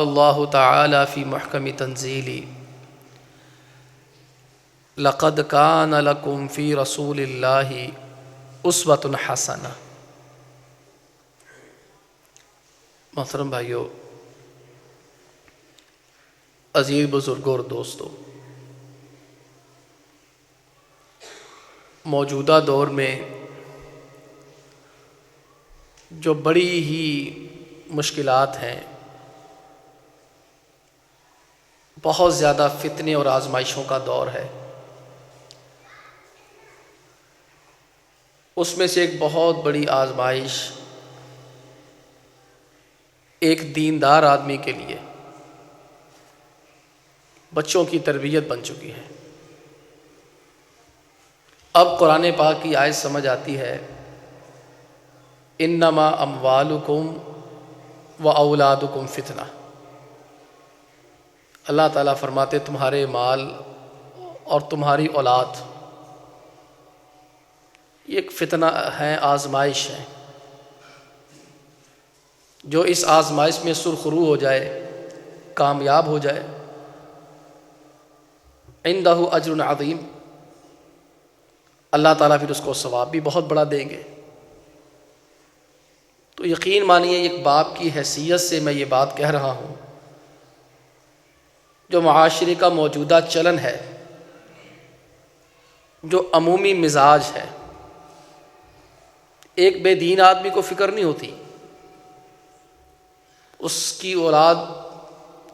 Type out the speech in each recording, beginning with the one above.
اللہ تعالی فی محکم تنزیلی لقد کان لکم فی رسول اللہ اسوۃ حسنہ۔ محترم بھائیو، عزیز بزرگوں اور دوستو، موجودہ دور میں جو بڑی ہی مشکلات ہیں، بہت زیادہ فتنے اور آزمائشوں کا دور ہے، اس میں سے ایک بہت بڑی آزمائش ایک دیندار آدمی کے لیے بچوں کی تربیت بن چکی ہے۔ اب قرآن پاک کی آیت سمجھ آتی ہے، انما اموالکم و اولادکم فتنہ۔ اللہ تعالیٰ فرماتے تمہارے مال اور تمہاری اولاد یہ ایک فتنہ ہے، آزمائش ہے۔ جو اس آزمائش میں سرخرو ہو جائے، کامیاب ہو جائے، عندہ اجر عظیم، اللہ تعالیٰ پھر اس کو ثواب بھی بہت بڑا دیں گے۔ تو یقین مانیے ایک باپ کی حیثیت سے میں یہ بات کہہ رہا ہوں، جو معاشرے کا موجودہ چلن ہے، جو عمومی مزاج ہے، ایک بے دین آدمی کو فکر نہیں ہوتی، اس کی اولاد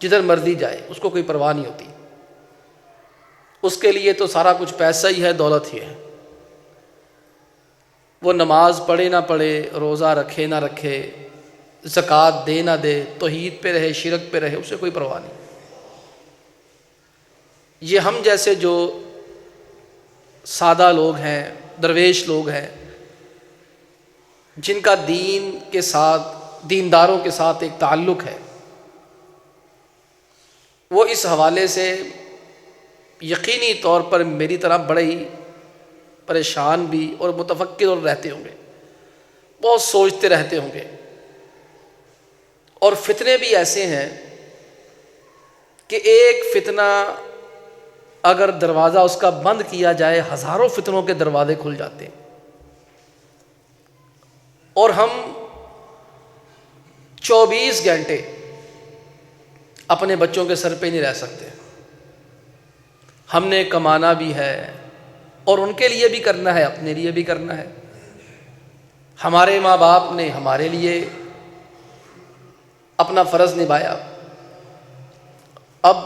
جدھر مرضی جائے اس کو کوئی پرواہ نہیں ہوتی، اس کے لیے تو سارا کچھ پیسہ ہی ہے، دولت ہی ہے۔ وہ نماز پڑھے نہ پڑھے، روزہ رکھے نہ رکھے، زکوٰۃ دے نہ دے، توحید پہ رہے شرک پہ رہے، اسے کوئی پرواہ نہیں۔ یہ ہم جیسے جو سادہ لوگ ہیں، درویش لوگ ہیں، جن کا دین کے ساتھ، دینداروں کے ساتھ ایک تعلق ہے، وہ اس حوالے سے یقینی طور پر میری طرح بڑے ہی پریشان بھی اور متفکر اور رہتے ہوں گے، بہت سوچتے رہتے ہوں گے۔ اور فتنے بھی ایسے ہیں کہ ایک فتنہ اگر دروازہ اس کا بند کیا جائے، ہزاروں فتنوں کے دروازے کھل جاتے ہیں، اور ہم 24 گھنٹے اپنے بچوں کے سر پہ نہیں رہ سکتے۔ ہم نے کمانا بھی ہے اور ان کے لیے بھی کرنا ہے، اپنے لیے بھی کرنا ہے۔ ہمارے ماں باپ نے ہمارے لیے اپنا فرض نبھایا، اب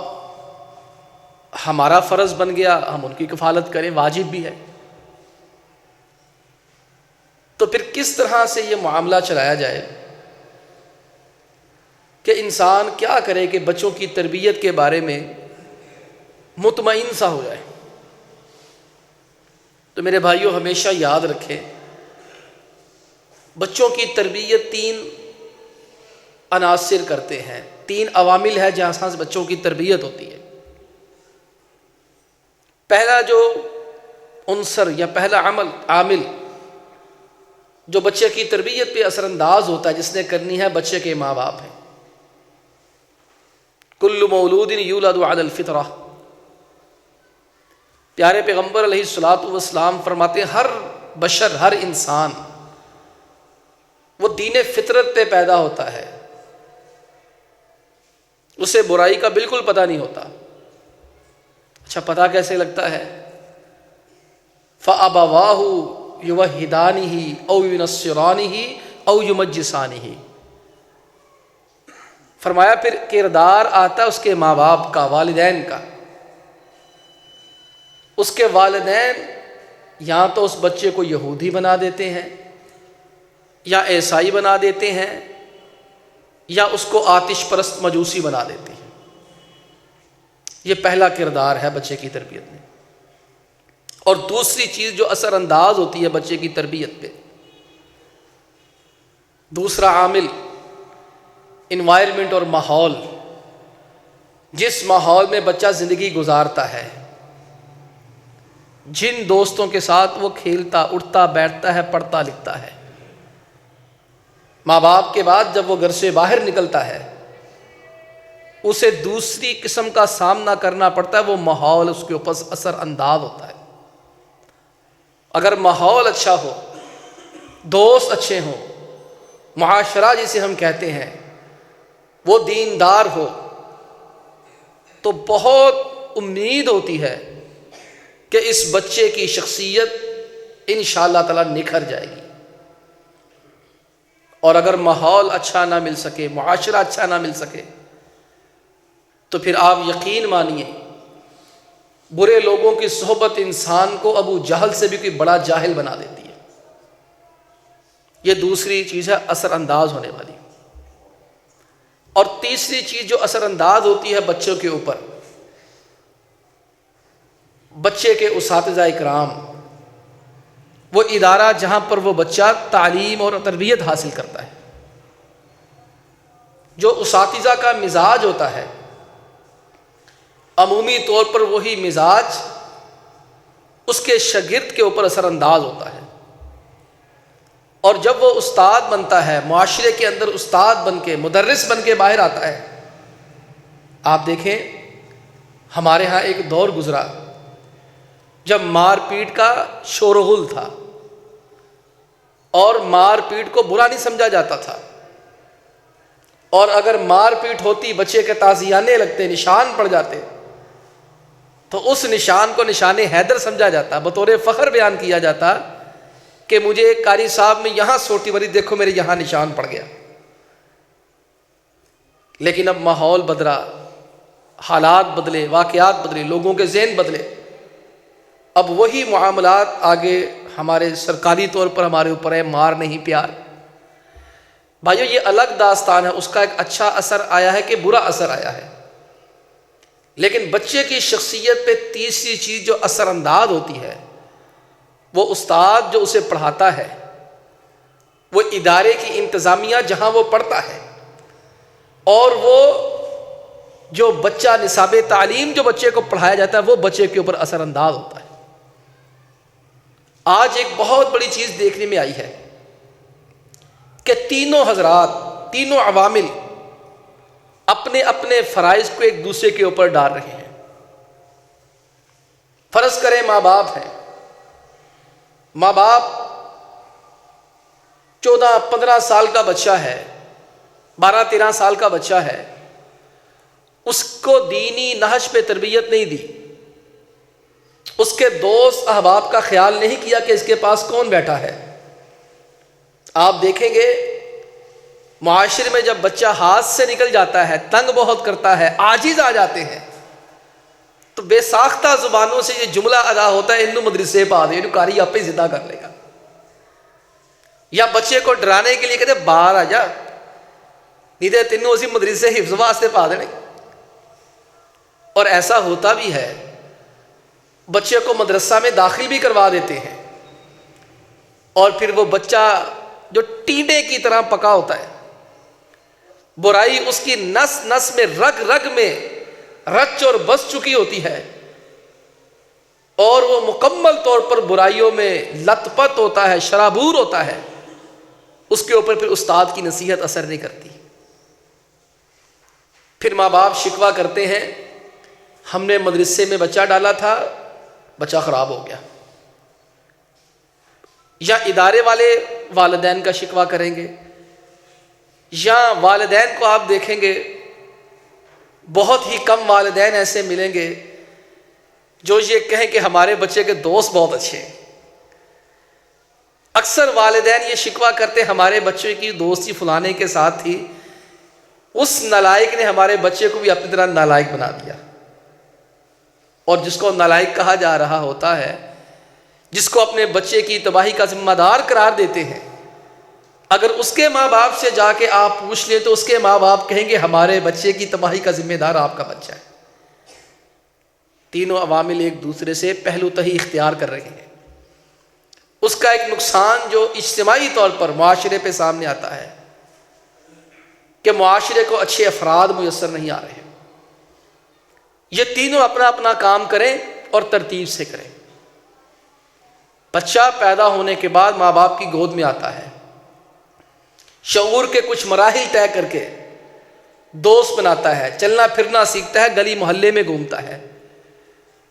ہمارا فرض بن گیا ہم ان کی کفالت کریں، واجب بھی ہے۔ تو پھر کس طرح سے یہ معاملہ چلایا جائے کہ انسان کیا کرے کہ بچوں کی تربیت کے بارے میں مطمئن سا ہو جائے؟ تو میرے بھائیوں، ہمیشہ یاد رکھیں، بچوں کی تربیت 3 عناصر کرتے ہیں، 3 عوامل ہے جہاں سے بچوں کی تربیت ہوتی ہے۔ پہلا جو عنصر یا پہلا عامل جو بچے کی تربیت پہ اثر انداز ہوتا ہے، جس نے کرنی ہے، بچے کے ماں باپ ہیں۔ کل مولود یولد علی الفطرہ، پیارے پیغمبر علیہ الصلوۃ والسلام فرماتے ہیں ہر بشر، ہر انسان وہ دین فطرت پہ پیدا ہوتا ہے، اسے برائی کا بالکل پتہ نہیں ہوتا۔ اچھا، پتہ کیسے لگتا ہے؟ فَأَبَوَاهُ يُوَحِّدَانِهِ أَوْ يُنَصِّرَانِهِ أَوْ يُمَجِّسَانِهِ۔ فرمایا پھر کردار آتا ہے اس کے ماں باپ کا، والدین کا۔ اس کے والدین یا تو اس بچے کو یہودی بنا دیتے ہیں، یا عیسائی بنا دیتے ہیں، یا اس کو آتش پرست مجوسی بنا دیتے ہیں۔ یہ پہلا کردار ہے بچے کی تربیت میں۔ اور دوسری چیز جو اثر انداز ہوتی ہے بچے کی تربیت پہ، دوسرا عامل انوائرمنٹ اور ماحول، جس ماحول میں بچہ زندگی گزارتا ہے، جن دوستوں کے ساتھ وہ کھیلتا، اٹھتا، بیٹھتا ہے، پڑھتا، لکھتا ہے۔ ماں باپ کے بعد جب وہ گھر سے باہر نکلتا ہے اسے دوسری قسم کا سامنا کرنا پڑتا ہے، وہ ماحول اس کے اوپر اثر انداز ہوتا ہے۔ اگر ماحول اچھا ہو، دوست اچھے ہوں، معاشرہ جسے ہم کہتے ہیں وہ دیندار ہو، تو بہت امید ہوتی ہے کہ اس بچے کی شخصیت انشاءاللہ تعالی نکھر جائے گی۔ اور اگر ماحول اچھا نہ مل سکے، معاشرہ اچھا نہ مل سکے، تو پھر آپ یقین مانیے برے لوگوں کی صحبت انسان کو ابو جہل سے بھی کوئی بڑا جاہل بنا دیتی ہے۔ یہ دوسری چیز ہے اثر انداز ہونے والی۔ اور تیسری چیز جو اثر انداز ہوتی ہے بچوں کے اوپر، بچے کے اساتذہ اکرام، وہ ادارہ جہاں پر وہ بچہ تعلیم اور تربیت حاصل کرتا ہے، جو اساتذہ کا مزاج ہوتا ہے عمومی طور پر وہی مزاج اس کے شاگرد کے اوپر اثر انداز ہوتا ہے۔ اور جب وہ استاد بنتا ہے، معاشرے کے اندر استاد بن کے، مدرس بن کے باہر آتا ہے، آپ دیکھیں ہمارے ہاں ایک دور گزرا جب مار پیٹ کا شور و غل تھا، اور مار پیٹ کو برا نہیں سمجھا جاتا تھا، اور اگر مار پیٹ ہوتی بچے کے تازیانے لگتے، نشان پڑ جاتے، تو اس نشان کو نشان حیدر سمجھا جاتا، بطور فخر بیان کیا جاتا کہ مجھے قاری صاحب میں یہاں سوٹی بری، دیکھو میرے یہاں نشان پڑ گیا۔ لیکن اب ماحول بدلا، حالات بدلے، واقعات بدلے، لوگوں کے ذہن بدلے، اب وہی معاملات آگے ہمارے سرکاری طور پر ہمارے اوپر ہے، مار نہیں پیار۔ بھائیو یہ الگ داستان ہے، اس کا ایک اچھا اثر آیا ہے کہ برا اثر آیا ہے، لیکن بچے کی شخصیت پہ تیسری چیز جو اثر انداز ہوتی ہے، وہ استاد جو اسے پڑھاتا ہے، وہ ادارے کی انتظامیہ جہاں وہ پڑھتا ہے، اور وہ جو بچہ نصاب تعلیم جو بچے کو پڑھایا جاتا ہے، وہ بچے کے اوپر اثر انداز ہوتا ہے۔ آج ایک بہت بڑی چیز دیکھنے میں آئی ہے کہ تینوں حضرات، تینوں عوامل اپنے اپنے فرائض کو ایک دوسرے کے اوپر ڈال رہے ہیں۔ فرض کریں ماں باپ ہیں، ماں باپ 14-15 سال کا بچہ ہے، 12-13 سال کا بچہ ہے، اس کو دینی نہج پہ تربیت نہیں دی، اس کے دوست احباب کا خیال نہیں کیا کہ اس کے پاس کون بیٹھا ہے۔ آپ دیکھیں گے معاشرے میں جب بچہ ہاتھ سے نکل جاتا ہے، تنگ بہت کرتا ہے، عاجز آ جاتے ہیں، تو بے ساختہ زبانوں سے یہ جملہ ادا ہوتا ہے، انو مدرسے پا دے، انو کاری آپ ہی زندہ کر لے گا، یا بچے کو ڈرانے کے لیے کہتے باہر آ جا، نہیں تو تینوں اسی مدرسے حفظ واسطے پا دینے۔ اور ایسا ہوتا بھی ہے، بچے کو مدرسہ میں داخل بھی کروا دیتے ہیں، اور پھر وہ بچہ جو ٹینڈے کی طرح پکا ہوتا ہے، برائی اس کی نس نس میں، رگ رگ میں رچ اور بس چکی ہوتی ہے، اور وہ مکمل طور پر برائیوں میں لت پت ہوتا ہے، شرابور ہوتا ہے، اس کے اوپر پھر استاد کی نصیحت اثر نہیں کرتی۔ پھر ماں باپ شکوہ کرتے ہیں، ہم نے مدرسے میں بچہ ڈالا تھا، بچہ خراب ہو گیا۔ یا ادارے والے والدین کا شکوہ کریں گے، یا والدین کو آپ دیکھیں گے بہت ہی کم والدین ایسے ملیں گے جو یہ کہیں کہ ہمارے بچے کے دوست بہت اچھے ہیں۔ اکثر والدین یہ شکوہ کرتے ہمارے بچے کی دوستی فلانے کے ساتھ تھی، اس نالائق نے ہمارے بچے کو بھی اپنی طرح نالائق بنا دیا۔ اور جس کو نالائق کہا جا رہا ہوتا ہے، جس کو اپنے بچے کی تباہی کا ذمہ دار قرار دیتے ہیں، اگر اس کے ماں باپ سے جا کے آپ پوچھ لیں تو اس کے ماں باپ کہیں گے ہمارے بچے کی تباہی کا ذمہ دار آپ کا بچہ ہے۔ تینوں عوامل ایک دوسرے سے پہلو تہی اختیار کر رہے ہیں۔ اس کا ایک نقصان جو اجتماعی طور پر معاشرے پہ سامنے آتا ہے کہ معاشرے کو اچھے افراد میسر نہیں آ رہے۔ یہ تینوں اپنا اپنا کام کریں اور ترتیب سے کریں۔ بچہ پیدا ہونے کے بعد ماں باپ کی گود میں آتا ہے، شعور کے کچھ مراحل طے کر کے دوست بناتا ہے، چلنا پھرنا سیکھتا ہے، گلی محلے میں گھومتا ہے،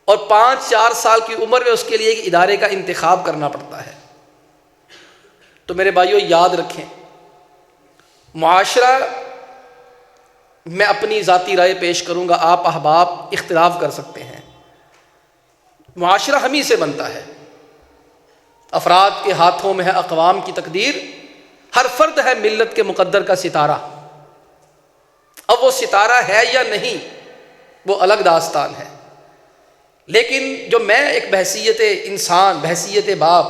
اور 5-4 سال کی عمر میں اس کے لیے ایک ادارے کا انتخاب کرنا پڑتا ہے۔ تو میرے بھائیوں یاد رکھیں، معاشرہ، میں اپنی ذاتی رائے پیش کروں گا، آپ احباب اختلاف کر سکتے ہیں، معاشرہ ہم ہی سے بنتا ہے، افراد کے ہاتھوں میں ہے اقوام کی تقدیر، ہر فرد ہے ملت کے مقدر کا ستارہ۔ اب وہ ستارہ ہے یا نہیں وہ الگ داستان ہے، لیکن جو میں ایک بحیثیت انسان، بحیثیت باپ،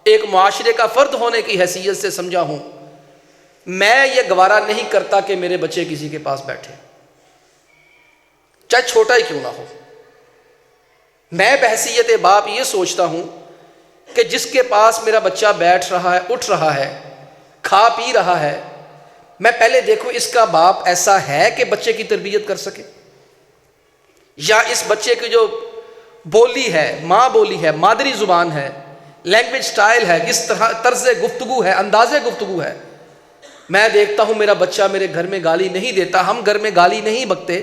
ایک معاشرے کا فرد ہونے کی حیثیت سے سمجھا ہوں، میں یہ گوارا نہیں کرتا کہ میرے بچے کسی کے پاس بیٹھے، چاہے چھوٹا ہی کیوں نہ ہو۔ میں بحیثیت باپ یہ سوچتا ہوں کہ جس کے پاس میرا بچہ بیٹھ رہا ہے، اٹھ رہا ہے، کھا پی رہا ہے، میں پہلے دیکھوں اس کا باپ ایسا ہے کہ بچے کی تربیت کر سکے، یا اس بچے کی جو بولی ہے، ماں بولی ہے، مادری زبان ہے، لینگویج سٹائل ہے، کس طرح طرز گفتگو ہے، انداز گفتگو ہے، میں دیکھتا ہوں میرا بچہ میرے گھر میں گالی نہیں دیتا، ہم گھر میں گالی نہیں بکتے،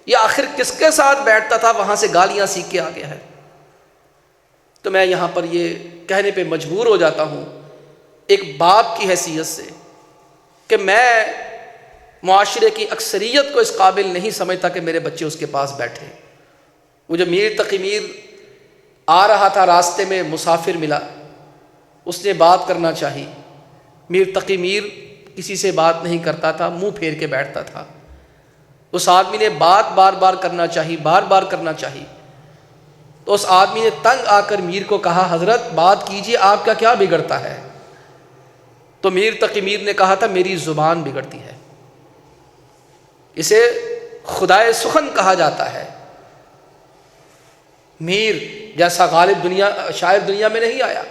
یہ آخر کس کے ساتھ بیٹھتا تھا وہاں سے گالیاں سیکھ کے آ گیا ہے۔ تو میں یہاں پر یہ کہنے پہ مجبور ہو جاتا ہوں ایک باپ کی حیثیت سے کہ میں معاشرے کی اکثریت کو اس قابل نہیں سمجھتا کہ میرے بچے اس کے پاس بیٹھے۔ وہ جو میر تقی میر آ رہا تھا، راستے میں مسافر ملا، اس نے بات کرنا چاہی، میر تقی میر کسی سے بات نہیں کرتا تھا، منہ پھیر کے بیٹھتا تھا۔ اس آدمی نے بات بار بار کرنا چاہی، بار بار کرنا چاہی، تو اس آدمی نے تنگ آ کر میر کو کہا، حضرت بات کیجئے، آپ کا کیا بگڑتا ہے؟ تو میر تقی میر نے کہا تھا، میری زبان بگڑتی ہے۔ اسے خدائے سخن کہا جاتا ہے۔ میر جیسا غالب شاعر دنیا میں نہیں آیا،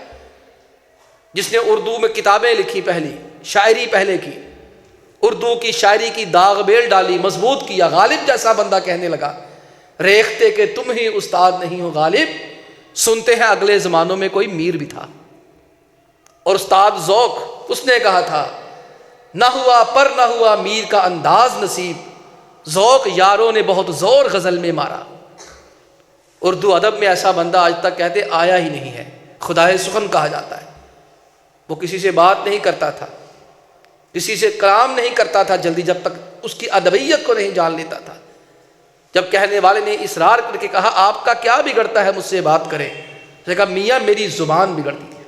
جس نے اردو میں کتابیں لکھی، پہلی شاعری پہلے کی، اردو کی شاعری کی داغ بیل ڈالی، مضبوط کیا۔ غالب جیسا بندہ کہنے لگا، ریختے کہ تم ہی استاد نہیں ہو غالب، سنتے ہیں اگلے زمانوں میں کوئی میر بھی تھا۔ اور استاد ذوق، اس نے کہا تھا، نہ ہوا پر نہ ہوا میر کا انداز نصیب، ذوق یاروں نے بہت زور غزل میں مارا۔ اردو ادب میں ایسا بندہ آج تک کہتے آیا ہی نہیں ہے، خدائے سخن کہا جاتا ہے۔ وہ کسی سے بات نہیں کرتا تھا، کسی سے کلام نہیں کرتا تھا جلدی، جب تک اس کی ادبیت کو نہیں جان لیتا تھا۔ جب کہنے والے نے اصرار کر کے کہا، آپ کا کیا بگڑتا ہے، مجھ سے بات کریں، اس نے کہا، میاں میری زبان بگڑتی ہے۔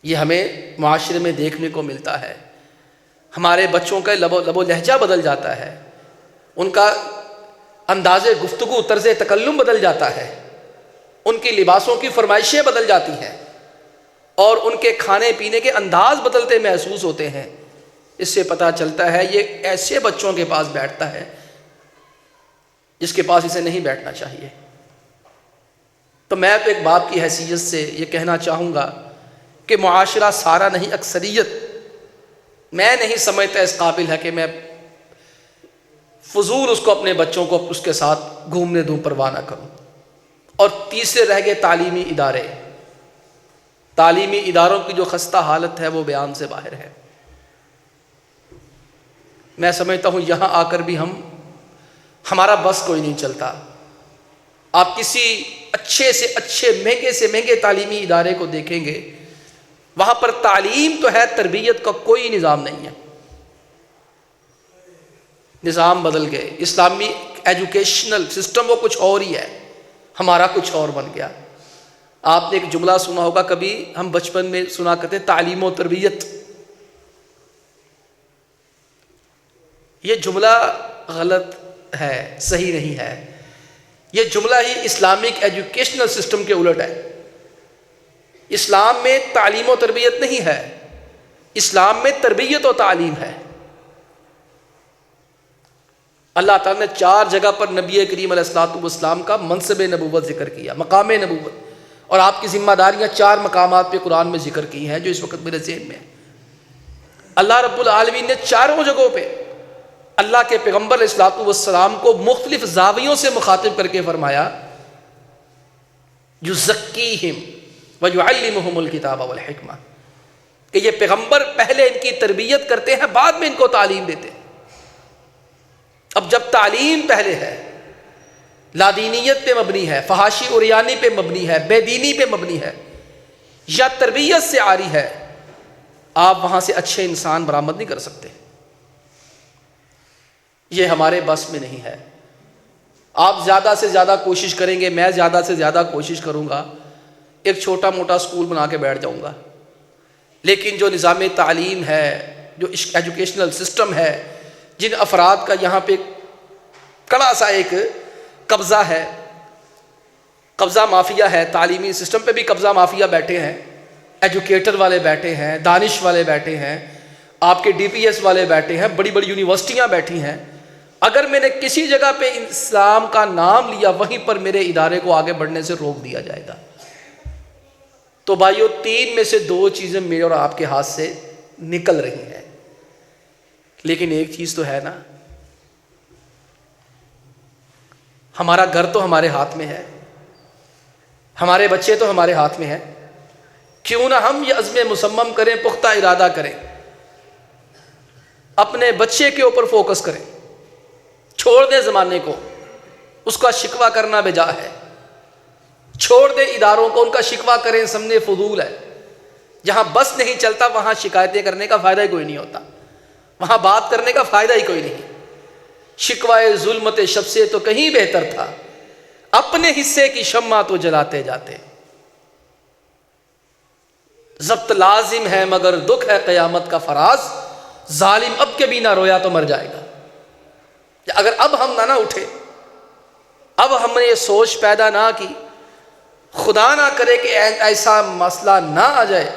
یہ ہمیں معاشرے میں دیکھنے کو ملتا ہے، ہمارے بچوں کا لب و لہجہ بدل جاتا ہے، ان کا انداز گفتگو، طرز تکلم بدل جاتا ہے، ان کی لباسوں کی فرمائشیں بدل جاتی ہیں، اور ان کے کھانے پینے کے انداز بدلتے محسوس ہوتے ہیں۔ اس سے پتہ چلتا ہے یہ ایسے بچوں کے پاس بیٹھتا ہے جس کے پاس اسے نہیں بیٹھنا چاہیے۔ تو میں تو ایک باپ کی حیثیت سے یہ کہنا چاہوں گا کہ معاشرہ سارا نہیں، اکثریت میں نہیں سمجھتا اس قابل ہے کہ میں فضول اس کو، اپنے بچوں کو اس کے ساتھ گھومنے دوں، پرواہ نہ کروں۔ اور تیسرے رہ گئے تعلیمی ادارے۔ تعلیمی اداروں کی جو خستہ حالت ہے وہ بیان سے باہر ہے۔ میں سمجھتا ہوں یہاں آ کر بھی ہمارا بس کوئی نہیں چلتا۔ آپ کسی اچھے سے اچھے، مہنگے سے مہنگے تعلیمی ادارے کو دیکھیں گے، وہاں پر تعلیم تو ہے، تربیت کا کوئی نظام نہیں ہے۔ نظام بدل گئے، اسلامی ایجوکیشنل سسٹم وہ کچھ اور ہی ہے، ہمارا کچھ اور بن گیا۔ آپ نے ایک جملہ سنا ہوگا، کبھی ہم بچپن میں سنا کرتے، تعلیم و تربیت۔ یہ جملہ غلط ہے، صحیح نہیں ہے۔ یہ جملہ ہی اسلامک ایجوکیشنل سسٹم کے الٹ ہے۔ اسلام میں تعلیم و تربیت نہیں ہے، اسلام میں تربیت و تعلیم ہے۔ اللہ تعالیٰ نے 4 جگہ پر نبی کریم علیہ الصلوۃ والسلام کا منصب نبوت ذکر کیا، مقام نبوت، اور آپ کی ذمہ داریاں 4 مقامات پہ قرآن میں ذکر کی ہیں جو اس وقت میرے ذہن میں ہیں۔ اللہ رب العالمین نے 4 جگہوں پہ اللہ کے پیغمبر علیہ الصلوۃ والسلام کو مختلف زاویوں سے مخاطب کر کے فرمایا، یزکیہم ویعلمہم الکتاب والحکمہ، کہ یہ پیغمبر پہلے ان کی تربیت کرتے ہیں، بعد میں ان کو تعلیم دیتے ہیں۔ اب جب تعلیم پہلے ہے، لادینیت پہ مبنی ہے، فحاشی اوریانی پہ مبنی ہے، بے دینی پہ مبنی ہے، یا تربیت سے آ رہی ہے، آپ وہاں سے اچھے انسان برآمد نہیں کر سکتے۔ یہ ہمارے بس میں نہیں ہے۔ آپ زیادہ سے زیادہ کوشش کریں گے، میں زیادہ سے زیادہ کوشش کروں گا، ایک چھوٹا موٹا سکول بنا کے بیٹھ جاؤں گا، لیکن جو نظام تعلیم ہے، جو ایجوکیشنل سسٹم ہے، جن افراد کا یہاں پہ کڑا سا ایک قبضہ ہے، قبضہ مافیا ہے، تعلیمی سسٹم پہ بھی قبضہ مافیا بیٹھے ہیں، ایجوکیٹر والے بیٹھے ہیں، دانش والے بیٹھے ہیں، آپ کے ڈی پی ایس والے بیٹھے ہیں، بڑی بڑی یونیورسٹیاں بیٹھی ہیں۔ اگر میں نے کسی جگہ پہ اسلام کا نام لیا، وہیں پر میرے ادارے کو آگے بڑھنے سے روک دیا جائے گا۔ تو بھائیو، 3 میں سے 2 چیزیں میرے اور آپ کے ہاتھ سے نکل رہی ہیں، لیکن ایک چیز تو ہے نا، ہمارا گھر تو ہمارے ہاتھ میں ہے، ہمارے بچے تو ہمارے ہاتھ میں ہیں۔ کیوں نہ ہم یہ عزم مصمم کریں، پختہ ارادہ کریں، اپنے بچے کے اوپر فوکس کریں، چھوڑ دیں زمانے کو، اس کا شکوہ کرنا بجا ہے، چھوڑ دیں اداروں کو، ان کا شکوہ کریں، سمنے فضول ہے۔ جہاں بس نہیں چلتا وہاں شکایتیں کرنے کا فائدہ ہی کوئی نہیں ہوتا، وہاں بات کرنے کا فائدہ ہی کوئی نہیں۔ شکوائے ظلمت شب سے تو کہیں بہتر تھا، اپنے حصے کی شمع تو جلاتے جاتے۔ ضبط لازم ہے مگر دکھ ہے قیامت کا فراز، ظالم اب کے بھی نہ رویا تو مر جائے گا۔ اگر اب ہم نہ اٹھے، اب ہم نے یہ سوچ پیدا نہ کی، خدا نہ کرے کہ ایسا مسئلہ نہ آ جائے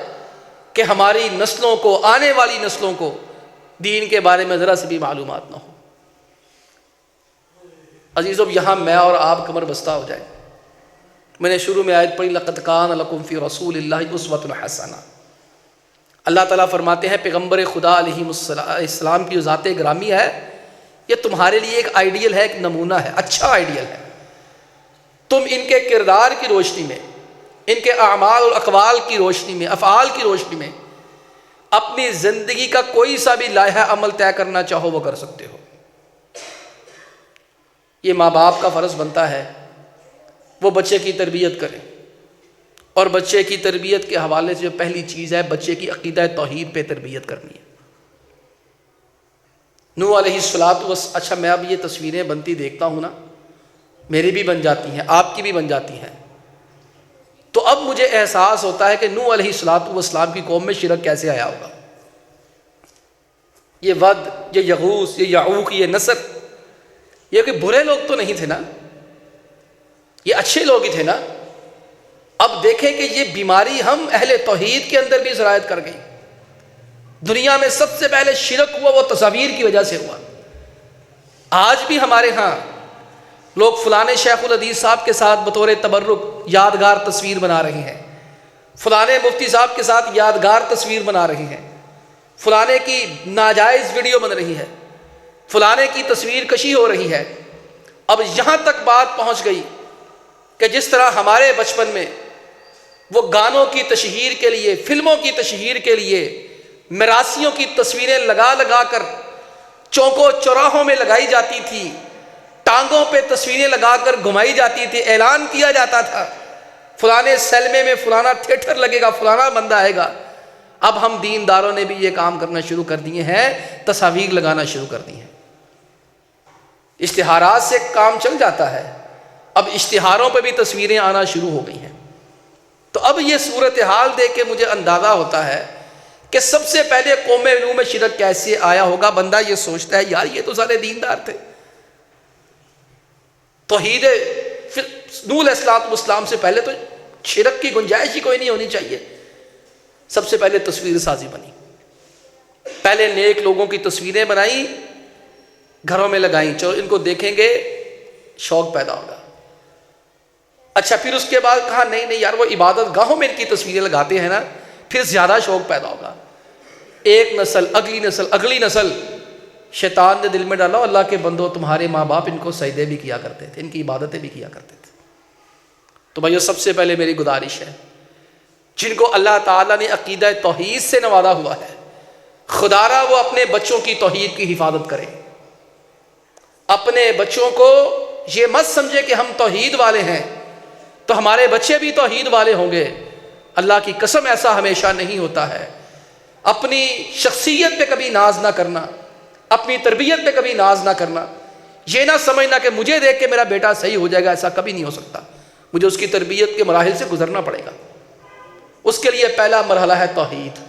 کہ ہماری نسلوں کو، آنے والی نسلوں کو دین کے بارے میں ذرا سے بھی معلومات نہ ہو۔ عزیزو، یہاں میں اور آپ کمر بستہ ہو جائیں۔ میں نے شروع میں آیت پڑھی، لَقَدْ كَانَ لَكُمْ فِي رَسُولِ اللَّهِ أُسْوَةٌ حَسَنَةٌ۔ اللہ تعالیٰ فرماتے ہیں پیغمبر خدا علیہ السلام کی جو ذات گرامی ہے، یہ تمہارے لیے ایک آئیڈیل ہے، ایک نمونہ ہے، اچھا آئیڈیل ہے۔ تم ان کے کردار کی روشنی میں، ان کے اعمال اور اقوال کی روشنی میں، افعال کی روشنی میں اپنی زندگی کا کوئی سا بھی لائحہ عمل طے کرنا چاہو وہ کر سکتے ہو۔ یہ ماں باپ کا فرض بنتا ہے وہ بچے کی تربیت کریں، اور بچے کی تربیت کے حوالے سے جو پہلی چیز ہے، بچے کی عقیدہ توحید پہ تربیت کرنی ہے۔ نوح علیہ الصلوۃ والسلام، اچھا میں اب یہ تصویریں بنتی دیکھتا ہوں نا، میری بھی بن جاتی ہیں، آپ کی بھی بن جاتی ہیں، تو اب مجھے احساس ہوتا ہے کہ نوح علیہ الصلوۃ والسلام کی قوم میں شرک کیسے آیا ہوگا۔ یہ ود، یہ یغوث، یہ یعوق، یہ نصر، یہ کہ برے لوگ تو نہیں تھے نا، یہ اچھے لوگ ہی تھے نا۔ اب دیکھیں کہ یہ بیماری ہم اہل توحید کے اندر بھی سرایت کر گئی۔ دنیا میں سب سے پہلے شرک ہوا وہ تصاویر کی وجہ سے ہوا۔ آج بھی ہمارے ہاں لوگ فلانے شیخ الحدیث صاحب کے ساتھ بطور تبرک یادگار تصویر بنا رہے ہیں، فلانے مفتی صاحب کے ساتھ یادگار تصویر بنا رہے ہیں، فلانے کی ناجائز ویڈیو بن رہی ہے، فلانے کی تصویر کشی ہو رہی ہے۔ اب یہاں تک بات پہنچ گئی کہ جس طرح ہمارے بچپن میں وہ گانوں کی تشہیر کے لیے، فلموں کی تشہیر کے لیے میراثیوں کی تصویریں لگا لگا کر چوکوں چوراہوں میں لگائی جاتی تھی، ٹانگوں پہ تصویریں لگا کر گھمائی جاتی تھی، اعلان کیا جاتا تھا فلانے سینمے میں فلانا تھیٹر لگے گا، فلانا بندہ آئے گا۔ اب ہم دینداروں نے بھی یہ کام کرنا شروع کر دیے ہیں، تصاویر لگانا شروع کر دی ہیں۔ اشتہارات سے کام چل جاتا ہے، اب اشتہاروں پہ بھی تصویریں آنا شروع ہو گئی ہیں۔ تو اب یہ صورتحال دیکھ کے مجھے اندازہ ہوتا ہے کہ سب سے پہلے قوم نوح میں شرک کیسے آیا ہوگا۔ بندہ یہ سوچتا ہے یار یہ تو سارے دیندار تھے، توحید نوح علیہ السلام سے پہلے تو شرک کی گنجائش ہی کوئی نہیں ہونی چاہیے۔ سب سے پہلے تصویر سازی بنی، پہلے نیک لوگوں کی تصویریں بنائی، گھروں میں لگائیں، چلو ان کو دیکھیں گے شوق پیدا ہوگا۔ اچھا پھر اس کے بعد کہا نہیں نہیں یار وہ عبادت گاہوں میں ان کی تصویریں لگاتے ہیں نا، پھر زیادہ شوق پیدا ہوگا۔ ایک نسل، اگلی نسل، اگلی نسل، شیطان نے دل میں ڈالا اللہ کے بندو تمہارے ماں باپ ان کو سجدے بھی کیا کرتے تھے، ان کی عبادتیں بھی کیا کرتے تھے۔ تو بھائیو سب سے پہلے میری گزارش ہے، جن کو اللہ تعالیٰ نے عقیدہ توحید سے نوازا ہوا ہے، خدا را وہ اپنے بچوں کی توحید کی حفاظت کریں، اپنے بچوں کو یہ مت سمجھے کہ ہم توحید والے ہیں تو ہمارے بچے بھی توحید والے ہوں گے. اللہ کی قسم ایسا ہمیشہ نہیں ہوتا ہے. اپنی شخصیت پہ کبھی ناز نہ کرنا، اپنی تربیت پہ کبھی ناز نہ کرنا. یہ نہ سمجھنا کہ مجھے دیکھ کے میرا بیٹا صحیح ہو جائے گا، ایسا کبھی نہیں ہو سکتا. مجھے اس کی تربیت کے مراحل سے گزرنا پڑے گا. اس کے لیے پہلا مرحلہ ہے توحید.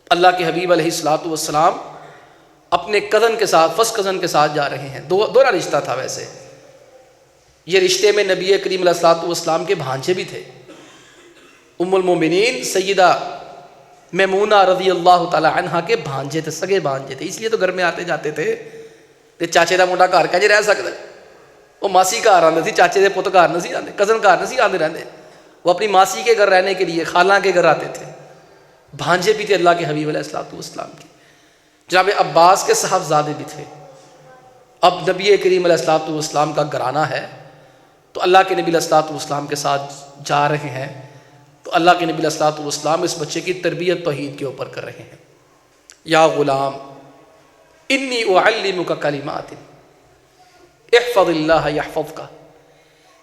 اللہ کے حبیب علیہ الصلوۃ والسلام اپنے کزن کے ساتھ، فرسٹ کزن کے ساتھ جا رہے ہیں. دورا رشتہ تھا. ویسے یہ رشتے میں نبی کریم علیہ الصلوۃ والسلام کے بھانجے بھی تھے. ام المومنین سیدہ میمونہ رضی اللہ تعالی عنہا کے بھانجے تھے، سگے بھانجے تھے. اس لیے تو گھر میں آتے جاتے تھے. تے چاچے دا منڈا گھر کہیں رہ سکتا، وہ ماسی گھر آتے تھی، چاچے دے پت گھر نہیں آتے، کزن گھر نہیں آتے رہتے. وہ اپنی ماسی کے گھر رہنے کے لیے خالہ کے گھر آتے تھے. بھانجے بھی تھے اللہ کے حبیب علیہ الصلوۃ والسلام کے. جناب عباس کے صاحبزادے بھی تھے. اب نبی کریم علیہ الصلوۃ والسلام کا گھرانہ ہے تو اللہ کے نبی علیہ الصلوۃ والسلام کے ساتھ جا رہے ہیں. تو اللہ کے نبی علیہ الصلوۃ والسلام اس بچے کی تربیت توحید کے اوپر کر رہے ہیں. یا غلام انی اعلمک کلمات احفظ اللہ یحفظک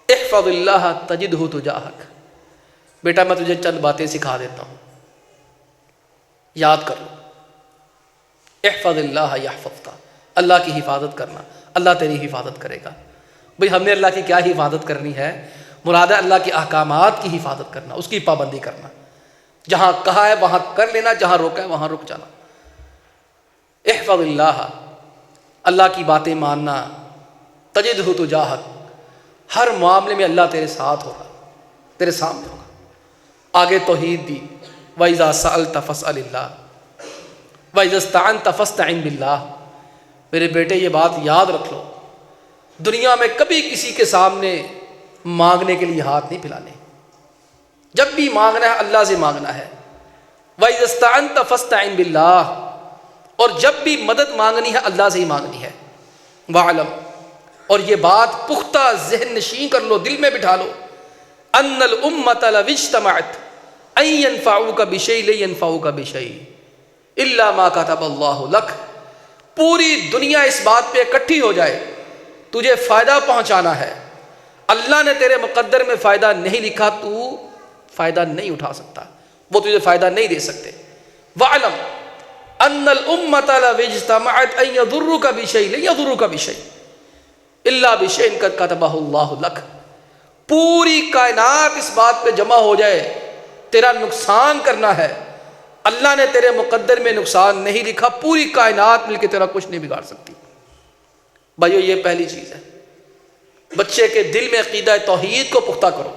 احفظ اللہ تجدہ تجاہک. بیٹا میں تجھے چند باتیں سکھا دیتا ہوں، یاد کر لو. احفظ اللہ یحفظک، اللہ کی حفاظت کرنا، اللہ تیری حفاظت کرے گا. بھئی ہم نے اللہ کی کیا حفاظت کرنی ہے؟ مراد ہے اللہ کے احکامات کی حفاظت کرنا، اس کی پابندی کرنا. جہاں کہا ہے وہاں کر لینا، جہاں روکا ہے وہاں رک جانا. احفظ اللہ، اللہ کی باتیں ماننا. تجدہ تجاہک، ہر معاملے میں اللہ تیرے ساتھ ہوگا، تیرے سامنے ہوگا. آگے توحید دی. وَإِذَا سَأَلْتَ فَاسْأَلِ اللَّهَ وَإِذَا اسْتَعَنْتَ فَاسْتَعِنْ بِاللَّهِ. میرے بیٹے یہ بات یاد رکھ لو، دنیا میں کبھی کسی کے سامنے مانگنے کے لیے ہاتھ نہیں پھیلانے. جب بھی مانگنا ہے اللہ سے مانگنا ہے. وَإِذَا اسْتَعَنْتَ فَاسْتَعِنْ بِاللَّهِ، اور جب بھی مدد مانگنی ہے اللہ سے ہی مانگنی ہے. وَعْلَمْ، اور یہ بات پختہ ذہن نشین کر لو، دل میں بٹھا لو. ان الامۃ لو اجتمعت ان ينفعوک بشیء لن ينفعوک بشیء الا ما كتب اللہ لک. پوری دنیا اس بات پہ اکٹھی ہو جائے تجھے فائدہ پہنچانا ہے، اللہ نے تیرے مقدر میں فائدہ نہیں لکھا، تو فائدہ نہیں اٹھا سکتا، وہ تجھے فائدہ نہیں دے سکتے. وَعْلَمْ ان الامۃ لو اجتمعت ان يضروک بشیء لن يضروک بشیء الا بشیء قد کتبہ اللہ لک. پوری کائنات اس بات پہ جمع ہو جائے تیرا نقصان کرنا ہے، اللہ نے تیرے مقدر میں نقصان نہیں لکھا، پوری کائنات مل کے تیرا کچھ نہیں بگاڑ سکتی. بھائیو یہ پہلی چیز ہے. بچے کے دل میں عقیدہ توحید کو پختہ کرو،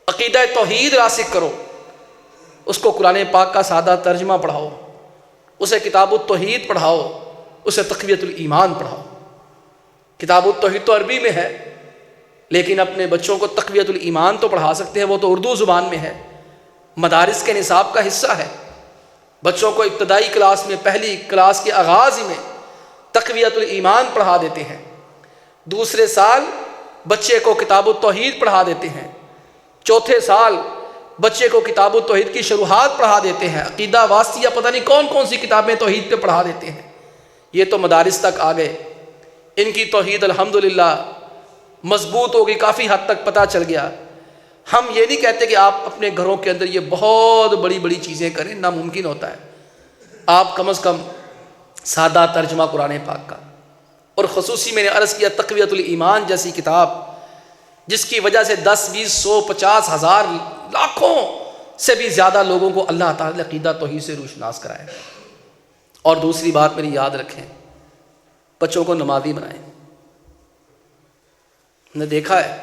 عقیدہ توحید راسخ کرو. اس کو قرآن پاک کا سادہ ترجمہ پڑھاؤ، اسے کتاب التوحید پڑھاؤ، اسے تقویۃ الایمان پڑھاؤ. کتاب التوحید تو عربی میں ہے، لیکن اپنے بچوں کو تقویۃ الایمان تو پڑھا سکتے ہیں، وہ تو اردو زبان میں ہے، مدارس کے نصاب کا حصہ ہے. بچوں کو ابتدائی کلاس میں، پہلی کلاس کے آغاز ہی میں تقویۃ الایمان پڑھا دیتے ہیں. دوسرے سال بچے کو کتاب التوحید پڑھا دیتے ہیں. چوتھے سال بچے کو کتاب التوحید کی شروحات پڑھا دیتے ہیں. عقیدہ واسطیہ پتہ نہیں کون کون سی کتابیں توحید پہ پڑھا دیتے ہیں. یہ تو مدارس تک آ گئے. ان کی توحید الحمدللہ مضبوط ہو گئی، کافی حد تک پتہ چل گیا. ہم یہ نہیں کہتے کہ آپ اپنے گھروں کے اندر یہ بہت بڑی بڑی چیزیں کریں، ناممکن ہوتا ہے. آپ کم از کم سادہ ترجمہ قرآن پاک کا، اور خصوصی میں نے عرض کیا تقویۃ الایمان جیسی کتاب، جس کی وجہ سے 10 20 100 50 ہزار لاکھوں سے بھی زیادہ لوگوں کو اللہ تعالی نے عقیدہ توحید سے روشناس کرایا. اور دوسری بات میری یاد رکھیں، بچوں کو نمازی بنائیں. نے دیکھا ہے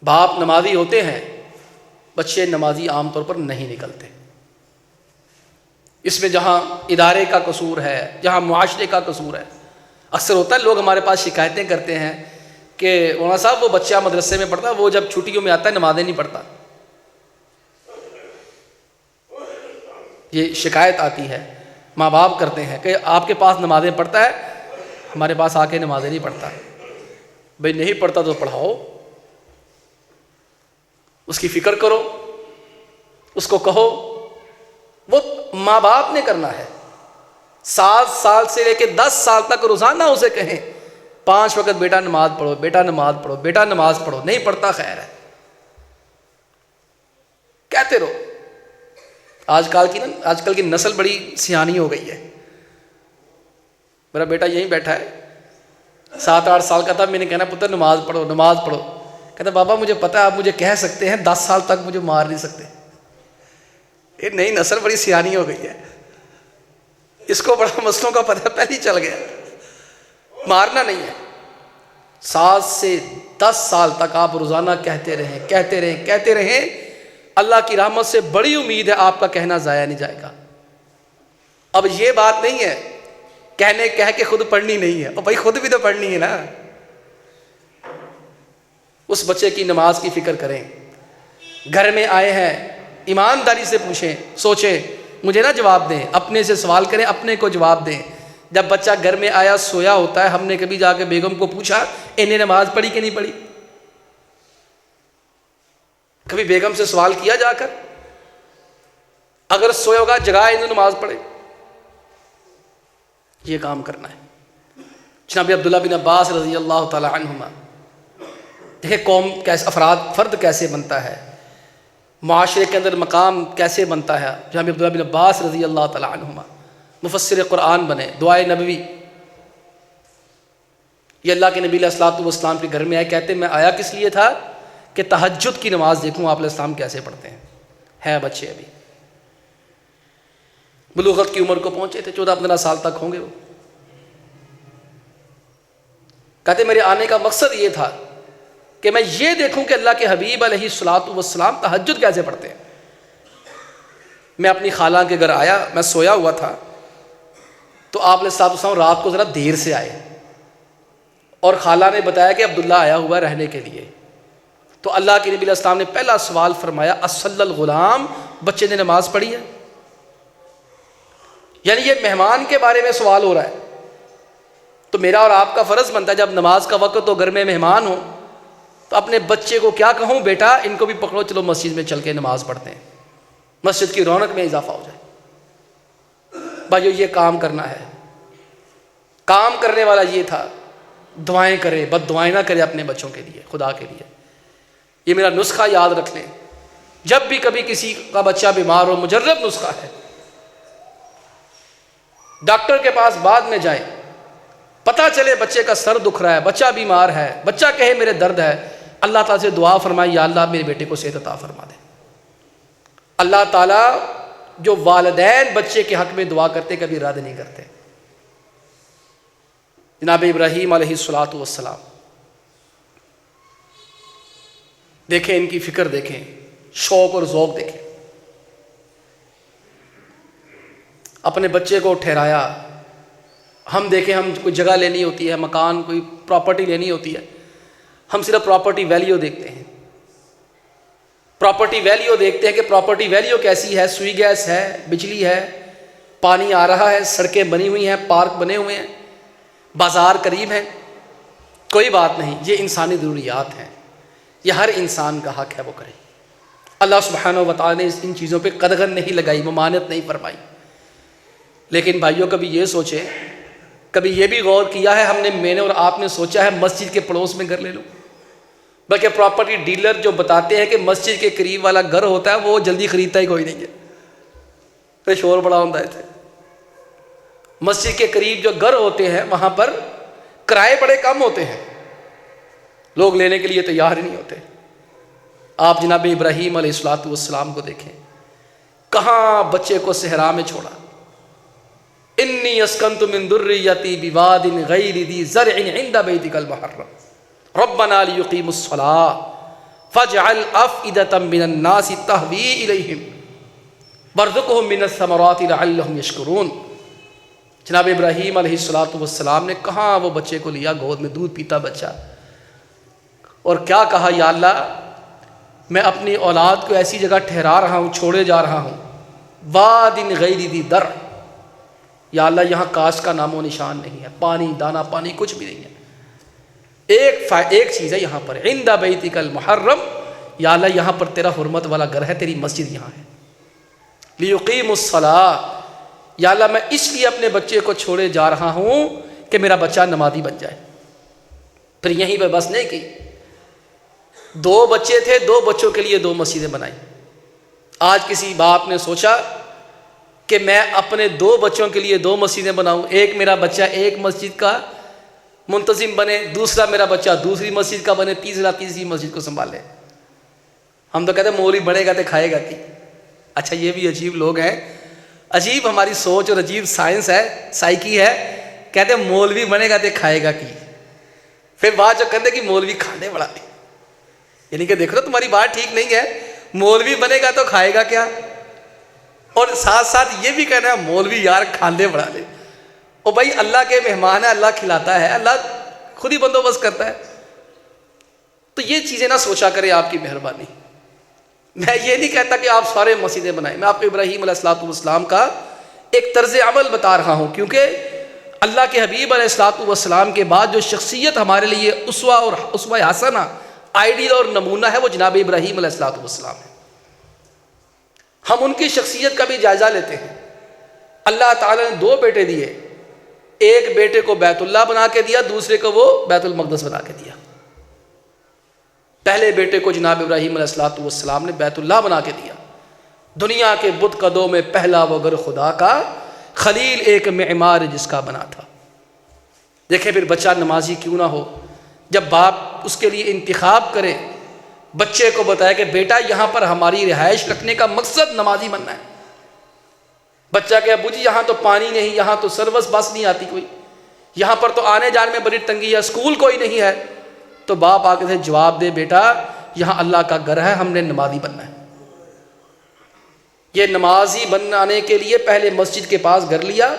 باپ نمازی ہوتے ہیں، بچے نمازی عام طور پر نہیں نکلتے. اس میں جہاں ادارے کا قصور ہے، جہاں معاشرے کا قصور ہے. اکثر ہوتا ہے لوگ ہمارے پاس شکایتیں کرتے ہیں کہ مولانا صاحب وہ بچہ مدرسے میں پڑھتا ہے، وہ جب چھٹیوں میں آتا ہے نمازیں نہیں پڑھتا. یہ شکایت آتی ہے، ماں باپ کرتے ہیں کہ آپ کے پاس نمازیں پڑھتا ہے، ہمارے پاس آ کے نمازیں نہیں پڑھتا. بھئی نہیں پڑھتا تو پڑھاؤ، اس کی فکر کرو، اس کو کہو. وہ ماں باپ نے کرنا ہے. 7 سال سے لے کے 10 سال تک روزانہ اسے کہیں 5 وقت بیٹا نماز پڑھو، بیٹا نماز پڑھو، بیٹا نماز پڑھو، نہیں پڑھتا خیر ہے، کہتے رہو۔ آج کل کی نسل بڑی سیانی ہو گئی ہے۔ میرا بیٹا یہیں بیٹھا ہے، 7-8 سال کا تھا، میں نے کہنا پتر نماز پڑھو نماز پڑھو، کہتا بابا مجھے پتہ ہے آپ مجھے کہہ سکتے ہیں، 10 سال تک مجھے مار نہیں سکتے۔ یہ نئی نسل بڑی سیانی ہو گئی ہے، اس کو بڑا مسئلوں کا پتہ پہلے ہی چل گیا، مارنا نہیں ہے۔ 7 سے 10 سال تک آپ روزانہ کہتے رہیں، اللہ کی رحمت سے بڑی امید ہے آپ کا کہنا ضائع نہیں جائے گا۔ اب یہ بات نہیں ہے کہہ کے خود پڑھنی نہیں ہے، اور بھائی خود بھی تو پڑھنی ہے نا۔ اس بچے کی نماز کی فکر کریں، گھر میں آئے ہیں ایمانداری سے پوچھیں، سوچیں، مجھے نہ جواب دیں، اپنے سے سوال کریں، اپنے کو جواب دیں۔ جب بچہ گھر میں آیا سویا ہوتا ہے، ہم نے کبھی جا کے بیگم کو پوچھا انہیں نماز پڑھی کہ نہیں پڑھی؟ کبھی بیگم سے سوال کیا جا کر؟ اگر سویا ہوگا جگائے انہیں نماز پڑھے، یہ کام کرنا ہے۔ جناب عبداللہ بن عباس رضی اللہ تعالی عنہما، دیکھیں قوم کیسے فرد کیسے بنتا ہے، معاشرے کے اندر مقام کیسے بنتا ہے۔ جناب عبداللہ بن عباس رضی اللہ تعالی عنہما مفسر قرآن بنے، دعائے نبوی، یہ اللہ کے نبی علیہ الصلوۃ والسلام کے گھر میں آئے، کہتے میں آیا کس لیے تھا کہ تہجد کی نماز دیکھوں آپ علیہ السلام کیسے پڑھتے ہیں۔ ہے بچے ابھی بلوغت کی عمر کو پہنچے تھے، 14-15 سال تک ہوں گے وہ۔ کہتے میرے آنے کا مقصد یہ تھا کہ میں یہ دیکھوں کہ اللہ کے حبیب علیہ الصلوۃ والسلام تہجد کیسے پڑھتے ہیں۔ میں اپنی خالہ کے گھر آیا، میں سویا ہوا تھا، تو آپ علیہ الصلوۃ والسلام رات کو ذرا دیر سے آئے، اور خالہ نے بتایا کہ عبداللہ آیا ہوا ہے رہنے کے لیے۔ تو اللہ کے نبی علیہ السلام نے پہلا سوال فرمایا اصلی الغلام، بچے نے نماز پڑھی ہے؟ یعنی یہ مہمان کے بارے میں سوال ہو رہا ہے۔ تو میرا اور آپ کا فرض بنتا ہے جب نماز کا وقت ہو، گھر میں مہمان ہو، تو اپنے بچے کو کیا کہوں، بیٹا ان کو بھی پکڑو، چلو مسجد میں چل کے نماز پڑھتے ہیں، مسجد کی رونق میں اضافہ ہو جائے۔ بھائیو یہ کام کرنا ہے، کام کرنے والا یہ تھا۔ دعائیں کرے، بد دعائیں نہ کرے اپنے بچوں کے لیے، خدا کے لیے۔ یہ میرا نسخہ یاد رکھ لیں، جب بھی کبھی کسی کا بچہ بیمار ہو، مجرب نسخہ ہے، ڈاکٹر کے پاس بعد میں جائیں، پتہ چلے بچے کا سر دکھ رہا ہے، بچہ بیمار ہے، بچہ کہے میرے درد ہے، اللہ تعالیٰ سے دعا فرمائے یا اللہ میرے بیٹے کو صحت عطا فرما دے۔ اللہ تعالیٰ جو والدین بچے کے حق میں دعا کرتے کبھی رد نہیں کرتے۔ جناب ابراہیم علیہ الصلوۃ والسلام، دیکھیں ان کی فکر، دیکھیں شوق اور ذوق، دیکھیں اپنے بچے کو ٹھہرایا۔ ہم دیکھیں، ہم کوئی جگہ لینی ہوتی ہے، مکان، کوئی پراپرٹی لینی ہوتی ہے، ہم صرف پراپرٹی ویلیو دیکھتے ہیں، پراپرٹی ویلیو دیکھتے ہیں کہ پراپرٹی ویلیو کیسی ہے، سوئی گیس ہے، بجلی ہے، پانی آ رہا ہے، سڑکیں بنی ہوئی ہیں، پارک بنے ہوئے ہیں، بازار قریب ہے۔ کوئی بات نہیں، یہ انسانی ضروریات ہیں، یہ ہر انسان کا حق ہے وہ کرے۔ اللہ سبحانہ و تعالیٰ نے ان چیزوں پہ قدغن نہیں لگائی، ممانعت نہیں فرمائی۔ لیکن بھائیوں کبھی یہ سوچے، کبھی یہ بھی غور کیا ہے میں نے اور آپ نے سوچا ہے مسجد کے پڑوس میں گھر لے لو؟ بلکہ پراپرٹی ڈیلر جو بتاتے ہیں کہ مسجد کے قریب والا گھر ہوتا ہے وہ جلدی خریدتا ہی کوئی نہیں ہے، پھر شور بڑا ہوتا ہے تھے۔ مسجد کے قریب جو گھر ہوتے ہیں وہاں پر کرائے بڑے کم ہوتے ہیں، لوگ لینے کے لیے تیار ہی نہیں ہوتے۔ آپ جناب ابراہیم علیہ الصلوۃ والسلام کو دیکھیں، کہاں بچے کو صحرا میں چھوڑا۔ انی اسکنت من ذریتی بواد غیر ذی زرع عند بیتک المحرم ربنا لیقیموا الصلاۃ فاجعل افئدۃ من الناس تہوی الیہم وارزقہم من الثمرات لعلہم یشکرون۔ جناب ابراہیم علیہ الصلوۃ والسلام نے کہاں وہ بچے کو لیا گود میں، دودھ پیتا بچہ، اور کیا کہا، یا اللہ میں اپنی اولاد کو ایسی جگہ ٹھہرا رہا ہوں، چھوڑے جا رہا ہوں، واد غیر ذی درع، یا اللہ یہاں کاشت کا نام و نشان نہیں ہے، پانی، دانا پانی کچھ بھی نہیں ہے۔ ایک چیز ہے یہاں پر، عند بیتک المحرم، یا اللہ یہاں پر تیرا حرمت والا گھر ہے، تیری مسجد یہاں ہے۔ لیقیموا الصلاۃ، یا اللہ میں اس لیے اپنے بچے کو چھوڑے جا رہا ہوں کہ میرا بچہ نمازی بن جائے۔ پھر یہیں پہ بس نہیں کی، 2 بچے تھے، 2 بچوں کے لیے 2 مسجدیں بنائی۔ آج کسی باپ نے سوچا کہ میں اپنے 2 بچوں کے لیے 2 مسجدیں بناؤں، ایک میرا بچہ ایک مسجد کا منتظم بنے، دوسرا میرا بچہ دوسری مسجد کا بنے، تیسرا تیسری مسجد کو سنبھالے۔ ہم تو کہتے ہیں مولوی بڑھے گا تو کھائے گا کی۔ اچھا یہ بھی عجیب لوگ ہیں، عجیب ہماری سوچ اور عجیب سائنس ہے، سائیکی ہے، کہتے ہیں مولوی بنے گا تو کھائے گا کی، پھر بات جو کرتے کہ مولوی کھانے بڑا دے، یعنی کہ دیکھ لو تمہاری بات ٹھیک نہیں ہے، مولوی بنے گا تو کھائے گا کیا، اور ساتھ ساتھ یہ بھی کہنا ہے مولوی یار کھانے بڑھا دے۔ او بھائی اللہ کے مہمان ہے، اللہ کھلاتا ہے، اللہ خود ہی بندوبست کرتا ہے۔ تو یہ چیزیں نہ سوچا کرے، آپ کی مہربانی۔ میں یہ نہیں کہتا کہ آپ سارے مسجدیں بنائیں، میں آپ کو ابراہیم علیہ السلام کا ایک طرز عمل بتا رہا ہوں، کیونکہ اللہ کے حبیب علیہ السلام کے بعد جو شخصیت ہمارے لیے اسوہ اور اسوہ حسنہ، آئیڈیل اور نمونہ ہے، وہ جناب ابراہیم علیہ السلام ہے۔ ہم ان کی شخصیت کا بھی جائزہ لیتے ہیں۔ اللہ تعالیٰ نے 2 بیٹے دیے، ایک بیٹے کو بیت اللہ بنا کے دیا، دوسرے کو وہ بیت المقدس بنا کے دیا۔ پہلے بیٹے کو جناب ابراہیم علیہ السلام نے بیت اللہ بنا کے دیا، دنیا کے بت قدوں میں پہلا وہ گر خدا کا خلیل، ایک معمار جس کا بنا تھا۔ دیکھیں پھر بچہ نمازی کیوں نہ ہو، جب باپ اس کے لیے انتخاب کرے، بچے کو بتایا کہ بیٹا یہاں پر ہماری رہائش رکھنے کا مقصد نمازی بننا ہے۔ بچہ کہ ابو جی یہاں تو پانی نہیں، یہاں تو سروس بس نہیں آتی کوئی، یہاں پر تو آنے جانے میں بڑی تنگی ہے، اسکول کوئی نہیں ہے، تو باپ آ کے سے جواب دے بیٹا یہاں اللہ کا گھر ہے، ہم نے نمازی بننا ہے۔ یہ نمازی بنانے کے لیے پہلے مسجد کے پاس گھر لیا،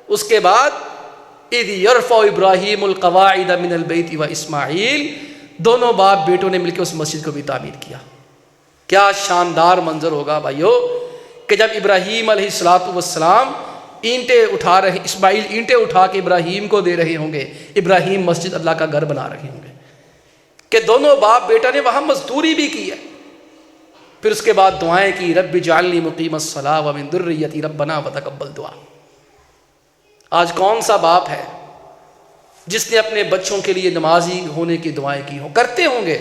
اس کے بعد اذ یرفع ابراہیم القواعد من البیت و اسماعیل، دونوں باپ بیٹوں نے مل کے اس مسجد کو بھی تعمیر کیا۔ کیا شاندار منظر ہوگا بھائیو کہ جب ابراہیم علیہ السلام اینٹیں اٹھا رہے، اسماعیل اینٹیں اٹھا کے ابراہیم کو دے رہے ہوں گے، ابراہیم مسجد اللہ کا گھر بنا رہے ہوں گے، کہ دونوں باپ بیٹا نے وہاں مزدوری بھی کی ہے۔ پھر اس کے بعد دعائیں کی، رب اجعلنی مقیم الصلاۃ ومن ذریتی ربنا وتقبل دعا۔ آج کون سا باپ ہے جس نے اپنے بچوں کے لیے نمازی ہونے کی دعائیں کی ہوں؟ کرتے ہوں گے،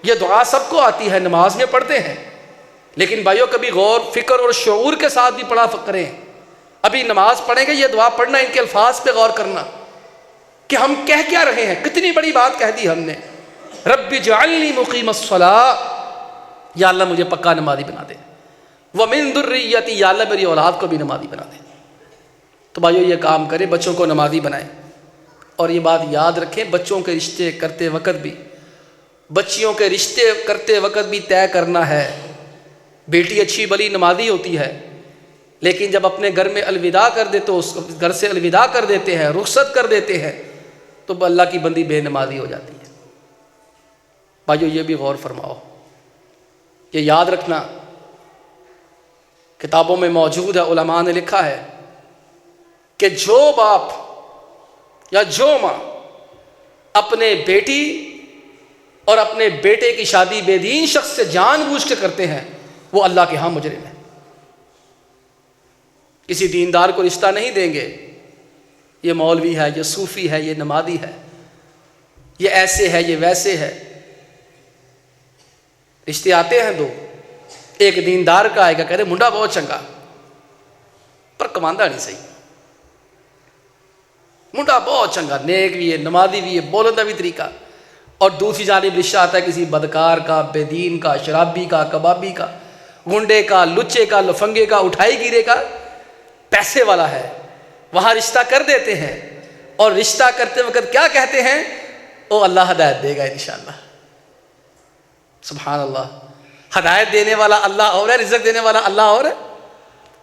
یہ دعا سب کو آتی ہے، نماز میں پڑھتے ہیں، لیکن بھائیو کبھی غور فکر اور شعور کے ساتھ بھی پڑھا کریں۔ ابھی نماز پڑھیں گے، یہ دعا پڑھنا، ان کے الفاظ پہ غور کرنا کہ ہم کہہ کیا رہے ہیں، کتنی بڑی بات کہہ دی ہم نے، رب اجعلنی مقیم الصلاۃ، یا اللہ مجھے پکا نمازی بنا دے، ومن ذریتی، یا اللہ میری اولاد کو بھی نمازی بنا دے۔ تو بھائیو یہ کام کریں، بچوں کو نمازی بنائیں، اور یہ بات یاد رکھیں بچوں کے رشتے کرتے وقت بھی، بچیوں کے رشتے کرتے وقت بھی طے کرنا ہے۔ بیٹی اچھی بلی نمازی ہوتی ہے، لیکن جب اپنے گھر میں الوداع کر دے تو اس گھر سے الوداع کر دیتے ہیں، رخصت کر دیتے ہیں، تو اللہ کی بندی بے نمازی ہو جاتی ہے۔ بھائیو یہ بھی غور فرماؤ، یہ یاد رکھنا، کتابوں میں موجود ہے، علماء نے لکھا ہے کہ جو باپ یا جو ماں اپنے بیٹی اور اپنے بیٹے کی شادی بے دین شخص سے جان بوجھ کے کرتے ہیں، وہ اللہ کے ہاں مجرم ہے۔ کسی دیندار کو رشتہ نہیں دیں گے، یہ مولوی ہے، یہ صوفی ہے، یہ نمازی ہے، یہ ایسے ہے، یہ ویسے ہے۔ رشتے آتے ہیں 2، ایک دیندار کا آئے گا، کہہ رہے منڈا بہت چنگا پر کماندہ نہیں صحیح، منڈا بہت چنگا، نیک بھی ہے، نمازی بھی ہے، بولندہ بھی طریقہ، اور دوسری جانب رشتہ آتا ہے کسی بدکار کا، بے دین کا، شرابی کا، کبابی کا، گنڈے کا، لچے کا، لفنگے کا، اٹھائی گیرے کا، پیسے والا ہے، وہاں رشتہ کر دیتے ہیں، اور رشتہ کرتے وقت کیا کہتے ہیں؟ او اللہ ہدایت دے گا انشاءاللہ۔ سبحان اللہ، ہدایت دینے والا اللہ اور ہے، رزق دینے والا اللہ اور ہے۔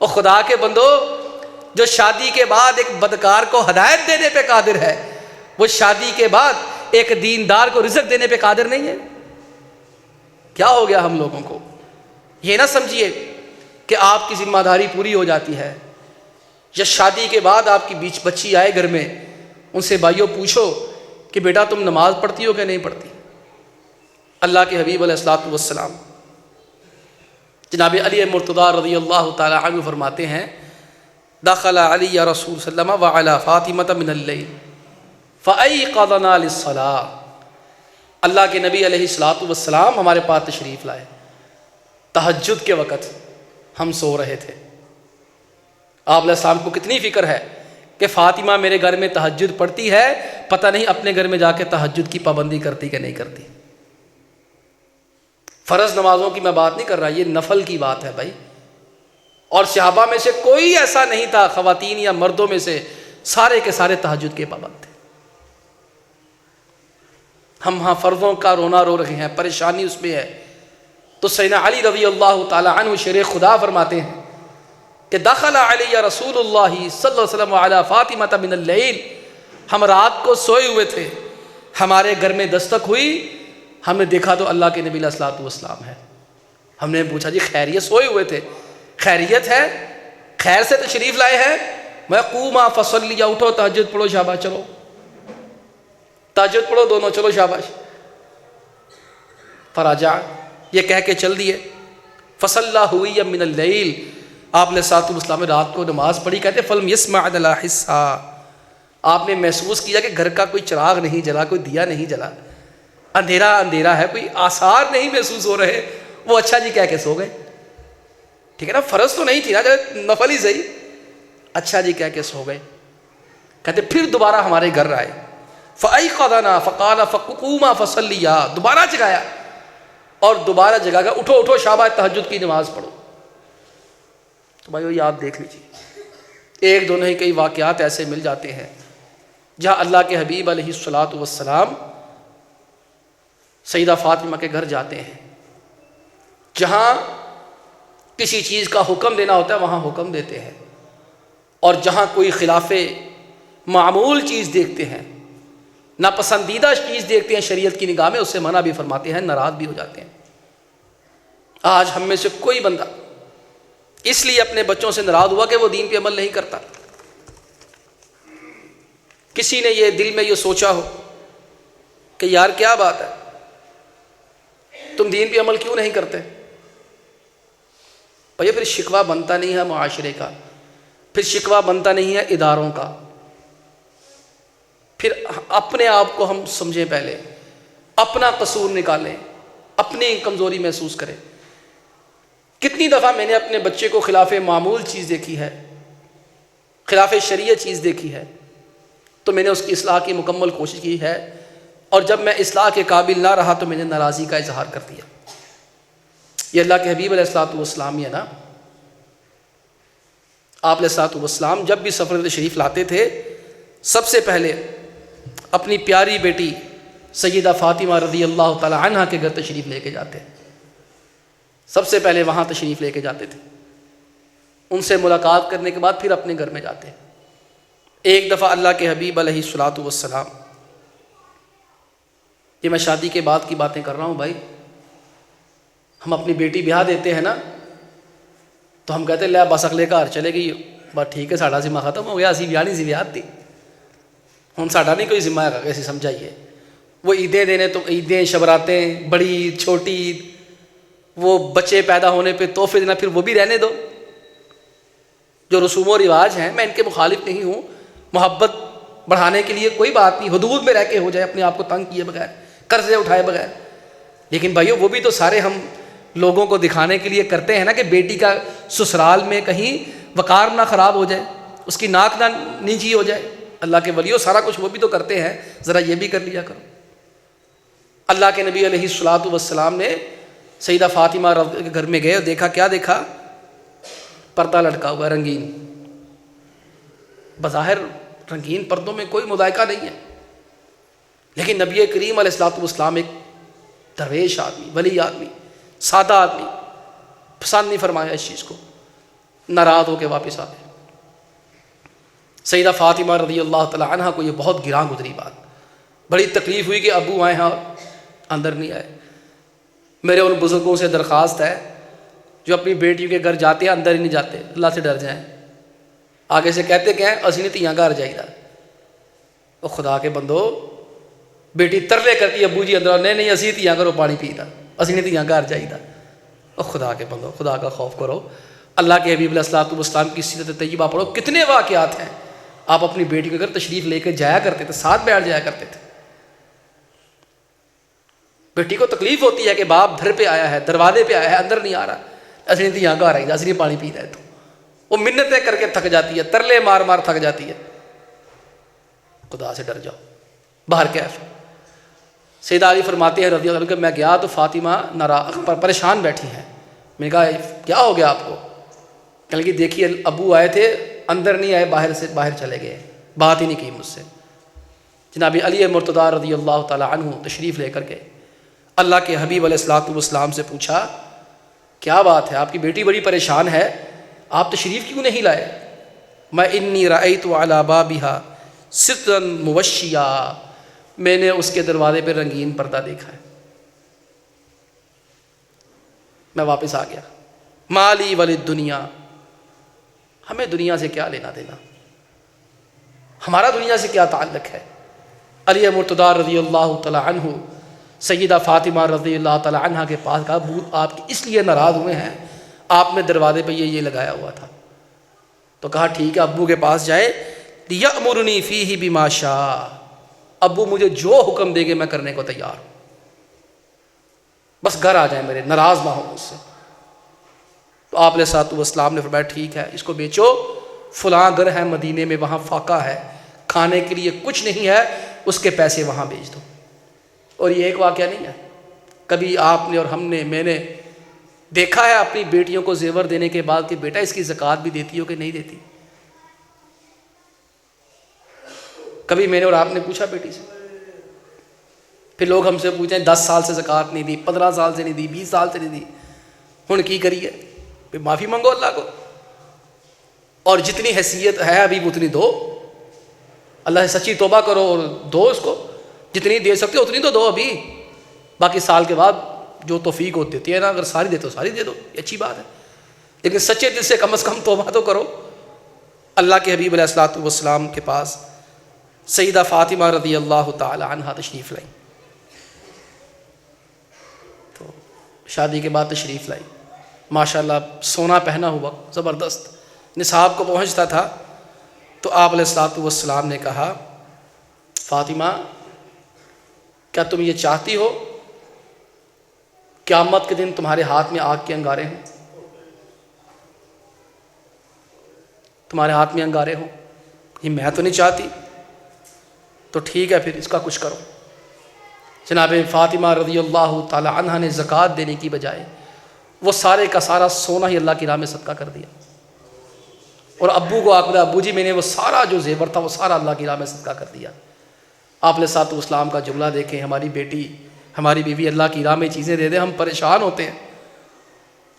اور خدا کے بندو، جو شادی کے بعد ایک بدکار کو ہدایت دینے پہ قادر ہے، وہ شادی کے بعد ایک دیندار کو رزق دینے پہ قادر نہیں ہے۔ کیا ہو گیا ہم لوگوں کو؟ یہ نہ سمجھیے کہ آپ کی ذمہ داری پوری ہو جاتی ہے، یا شادی کے بعد آپ کی بیچ بچی آئے گھر میں، ان سے بھائیوں پوچھو کہ بیٹا تم نماز پڑھتی ہو کہ نہیں پڑھتی؟ اللہ کے حبیب علیہ السلام جناب علی مرتضیٰ رضی اللہ تعالی عنہ فرماتے ہیں دخل علی رسول صلی اللہ علیہ وسلم وعلی فاطمۃ من اللیل فایقظنا للصلاۃ، اللہ کے نبی علیہ الصلوۃ والسلام ہمارے پاس تشریف لائے، تہجد کے وقت ہم سو رہے تھے۔ آپ علیہ السلام کو کتنی فکر ہے کہ فاطمہ میرے گھر میں تہجد پڑھتی ہے، پتہ نہیں اپنے گھر میں جا کے تہجد کی پابندی کرتی کہ نہیں کرتی۔ فرض نمازوں کی میں بات نہیں کر رہا، یہ نفل کی بات ہے بھائی۔ اور صحابہ میں سے کوئی ایسا نہیں تھا، خواتین یا مردوں میں سے، سارے کے سارے تہجد کے پابند تھے۔ ہم ہاں فرضوں کا رونا رو رہے ہیں، پریشانی اس میں ہے، تو سیدنا علی رضی اللہ تعالی عنہ شیر خدا فرماتے ہیں کہ دخل علی رسول اللہ صلی اللہ علیہ وسلم علی فاطمۃ من اللیل، ہم رات کو سوئے ہوئے تھے، ہمارے گھر میں دستک ہوئی، ہم نے دیکھا تو اللہ کے نبی علیہ الصلوۃ والسلام ہے۔ ہم نے پوچھا جی خیریت؟ سوئے ہوئے تھے، خیریت ہے؟ خیر سے تشریف لائے ہیں؟ میں قوما فصلی، اٹھو تہجد پڑھو، شاباش، چلو تہجد پڑھو دونوں، چلو شاباش۔ فراجع، یہ کہہ کے چل دیے۔ فصلی ہوئی من اللیل، آپ علیہ الصلوۃ والسلام نے رات کو نماز پڑھی، کہتے فلم یسمع لا حصہ، آپ نے محسوس کیا کہ گھر کا کوئی چراغ نہیں جلا، کوئی دیا نہیں جلا، اندھیرا اندھیرا ہے، کوئی آثار نہیں محسوس ہو رہے۔ وہ اچھا جی کہہ کے سو گئے، ٹھیک ہے نا، فرض تو نہیں تھی نا، نفل ہی صحیح، اچھا جی کہہ کے سو گئے۔ کہتے پھر دوبارہ ہمارے گھر آئے، فایقظنا فقال فقوما فصلیا، دوبارہ جگایا اور دوبارہ جگا کر اٹھو اٹھو شاباش تہجد کی نماز پڑھو۔ تو بھائیو یہ آپ دیکھ لیجیے، ایک دو نہیں کئی واقعات ایسے مل جاتے ہیں جہاں اللہ کے حبیب علیہ الصلوۃ والسلام سیدہ فاطمہ کے گھر جاتے ہیں، جہاں کسی چیز کا حکم دینا ہوتا ہے وہاں حکم دیتے ہیں، اور جہاں کوئی خلاف معمول چیز دیکھتے ہیں، ناپسندیدہ چیز دیکھتے ہیں شریعت کی نگاہ میں، اس سے منع بھی فرماتے ہیں، ناراض بھی ہو جاتے ہیں۔ آج ہم میں سے کوئی بندہ اس لیے اپنے بچوں سے ناراض ہوا کہ وہ دین پہ عمل نہیں کرتا۔ کسی نے یہ دل میں یہ سوچا ہو کہ یار کیا بات ہے، تم دین پہ عمل کیوں نہیں کرتے؟ بھئی پھر شکوہ بنتا نہیں ہے معاشرے کا، پھر شکوہ بنتا نہیں ہے اداروں کا، پھر اپنے آپ کو ہم سمجھیں، پہلے اپنا قصور نکالیں، اپنی کمزوری محسوس کریں۔ کتنی دفعہ میں نے اپنے بچے کو خلاف معمول چیز دیکھی ہے، خلاف شریعت چیز دیکھی ہے، تو میں نے اس کی اصلاح کی مکمل کوشش کی ہے، اور جب میں اصلاح کے قابل نہ رہا تو میں نے ناراضی کا اظہار کر دیا۔ یہ اللہ کے حبیب علیہ الصلوۃ والسلام ہے نا، آپ علیہ الصلوۃ والسلام جب بھی سفر تشریف لاتے تھے، سب سے پہلے اپنی پیاری بیٹی سیدہ فاطمہ رضی اللہ تعالی عنہا کے گھر تشریف لے کے جاتے، سب سے پہلے وہاں تشریف لے کے جاتے تھے، ان سے ملاقات کرنے کے بعد پھر اپنے گھر میں جاتے۔ ایک دفعہ اللہ کے حبیب علیہ الصلوۃ والسلام، یہ میں شادی کے بعد کی باتیں کر رہا ہوں بھائی، ہم اپنی بیٹی بیاہ دیتے ہیں نا تو ہم کہتے ہیں لے بس اگلے گھر چلے گئی، بس ٹھیک ہے ساڈا ذمہ ختم ہو گیا، اسی بیاہ نہیں سی بیاہ دی، ہن ساڈا نہیں کوئی ذمہ ہے، ایسی سمجھائیے۔ وہ عیدیں دینے تو عیدیں، شبراتیں، بڑی عید، چھوٹی عید، وہ بچے پیدا ہونے پہ تحفے دینا، پھر وہ بھی رہنے دو۔ جو رسوم و رواج ہیں میں ان کے مخالف نہیں ہوں، محبت بڑھانے کے لیے کوئی بات نہیں، حدود میں رہ کے ہو جائے، اپنے آپ کو تنگ کیے بغیر، قرضے اٹھائے بغیر، لیکن بھائیو وہ بھی تو سارے ہم لوگوں کو دکھانے کے لیے کرتے ہیں نا کہ بیٹی کا سسرال میں کہیں وقار نہ خراب ہو جائے، اس کی ناک نہ نیچی ہو جائے۔ اللہ کے ولیوں سارا کچھ وہ بھی تو کرتے ہیں، ذرا یہ بھی کر لیا کرو۔ اللہ کے نبی علیہ الصلوۃ والسلام نے سیدہ فاطمہ کے گھر میں گئے اور دیکھا، کیا دیکھا؟ پردہ لٹکا ہوا رنگین، بظاہر رنگین پردوں میں کوئی مذائقہ نہیں ہے، لیکن نبی کریم علیہ الصلوۃ والسلام ایک درویش آدمی، ولی آدمی، سادہ آدمی، پسند نہیں فرمایا اس چیز کو، ناراض ہو کے واپس آ گئے۔ سیدہ فاطمہ رضی اللہ تعالی عنہا کو یہ بہت گراں گزری بات، بڑی تکلیف ہوئی کہ ابو آئے ہیں اندر نہیں آئے۔ میرے ان بزرگوں سے درخواست ہے جو اپنی بیٹیوں کے گھر جاتے ہیں اندر ہی نہیں جاتے، اللہ سے ڈر جائیں، آگے سے کہتے کہ ہیں اسی نے تیاں گھر جائیے، وہ خدا کے بندو، بیٹی ترلے کرتی ابو جی اندر، نہیں اسی تیاں کرو پانی پیتا، اسی نے تیاں گھر جائیے، اور خدا کے بندو خدا کا خوف کرو، اللہ کے حبیب علیہ الصلوۃ والسلام کی سیرت طیبہ پڑھو، کتنے واقعات ہیں. آپ اپنی بیٹی کو اگر تشریف لے کے جایا کرتے تھے، ساتھ بیٹھ جایا کرتے تھے. بیٹی کو تکلیف ہوتی ہے کہ باپ گھر پہ آیا ہے، دروازے پہ آیا ہے، اندر نہیں آ رہا، اصلی تو یہاں کا آ رہی ہے، اصلی پانی پی رہا ہے. تو وہ منتیں کر کے تھک جاتی ہے، ترلے مار مار تھک جاتی ہے. خدا سے ڈر جاؤ. باہر کیف سیدہ علی فرماتے ہیں رضی اللہ عنہ کہ میں گیا تو فاطمہ پریشان بیٹھی ہیں. میں نے کہا کیا ہو گیا آپ کو؟ کہنے لگی دیکھیے ابو آئے تھے، اندر نہیں آئے، باہر چلے گئے، بات ہی نہیں کی مجھ سے. جناب علی مرتضیٰ رضی اللہ تعالی عنہ تشریف لے کر کے اللہ کے حبیب علیہ الصلوۃ والسلام سے پوچھا کیا بات ہے، آپ کی بیٹی بڑی پریشان ہے، آپ تشریف کیوں نہیں لائے؟ میں انی رأیت علی بابھا سترا موشیا، میں نے اس کے دروازے پہ رنگین پردہ دیکھا ہے. میں واپس آ گیا. مالی وللدنیا، ہمیں دنیا سے کیا لینا دینا، ہمارا دنیا سے کیا تعلق ہے. علی مرتضیٰ رضی اللہ تعالی عنہ سیدہ فاطمہ رضی اللہ تعالی عنہ کے پاس کہا آپ اس لیے ناراض ہوئے ہیں، آپ نے دروازے پہ یہ لگایا ہوا تھا. تو کہا ٹھیک ہے ابو کے پاس جائے، یأمرنی فیہ بما شاء، ابو مجھے جو حکم دے گے میں کرنے کو تیار ہوں، بس گھر آ جائیں میرے، ناراض نہ ہو مجھ سے. تو آپ علیہ الصلوۃ والسلام نے فرمایا ٹھیک ہے، اس کو بیچو، فلاں گھر ہے مدینے میں، وہاں فاقہ ہے، کھانے کے لیے کچھ نہیں ہے، اس کے پیسے وہاں بیچ دو. اور یہ ایک واقعہ نہیں ہے، کبھی آپ نے اور ہم نے، میں نے دیکھا ہے اپنی بیٹیوں کو زیور دینے کے بعد کہ بیٹا اس کی زکوٰۃ بھی دیتی ہو کہ نہیں دیتی. کبھی میں نے اور آپ نے پوچھا بیٹی سے. پھر لوگ ہم سے پوچھیں 10 سال سے زکوٰۃ نہیں دی، 15 سال سے نہیں دی، 20 سال سے نہیں دی، ہن کی کریے؟ پھر معافی مانگو اللہ کو، اور جتنی حیثیت ہے ابھی اتنی دو، اللہ سے سچی توبہ کرو اور دو اس کو، جتنی دے سکتے ہو اتنی تو دو ابھی، باقی سال کے بعد جو توفیق ہوتی ہے نا، اگر ساری دے تو ساری دے دو، یہ اچھی بات ہے. لیکن سچے دل سے کم از کم توبہ تو کرو. اللہ کے حبیب علیہ الصلوۃ والسلام کے پاس سیدہ فاطمہ رضی اللہ تعالی عنہا تشریف لائی. تو شادی کے بعد تشریف لائی، ماشاءاللہ سونا پہنا ہوا زبردست، نصاب کو پہنچتا تھا. تو آپ علیہ الصلوۃ والسلام نے کہا فاطمہ کیا تم یہ چاہتی ہو قیامت کے دن تمہارے ہاتھ میں آگ کے انگارے ہوں؟ تمہارے ہاتھ میں انگارے ہوں؟ یہ میں تو نہیں چاہتی. تو ٹھیک ہے پھر اس کا کچھ کرو. جناب فاطمہ رضی اللہ تعالی عنہ نے زکوٰۃ دینے کی بجائے وہ سارے کا سارا سونا ہی اللہ کی راہ میں صدقہ کر دیا، اور ابو کو آخر ابو جی میں نے وہ سارا جو زیور تھا وہ سارا اللہ کی راہ میں صدقہ کر دیا. آپ علیہ الصلوۃ والسلام کا جملہ دیکھیں، ہماری بیٹی ہماری بیوی اللہ کی راہ میں چیزیں دے دے، ہم پریشان ہوتے ہیں،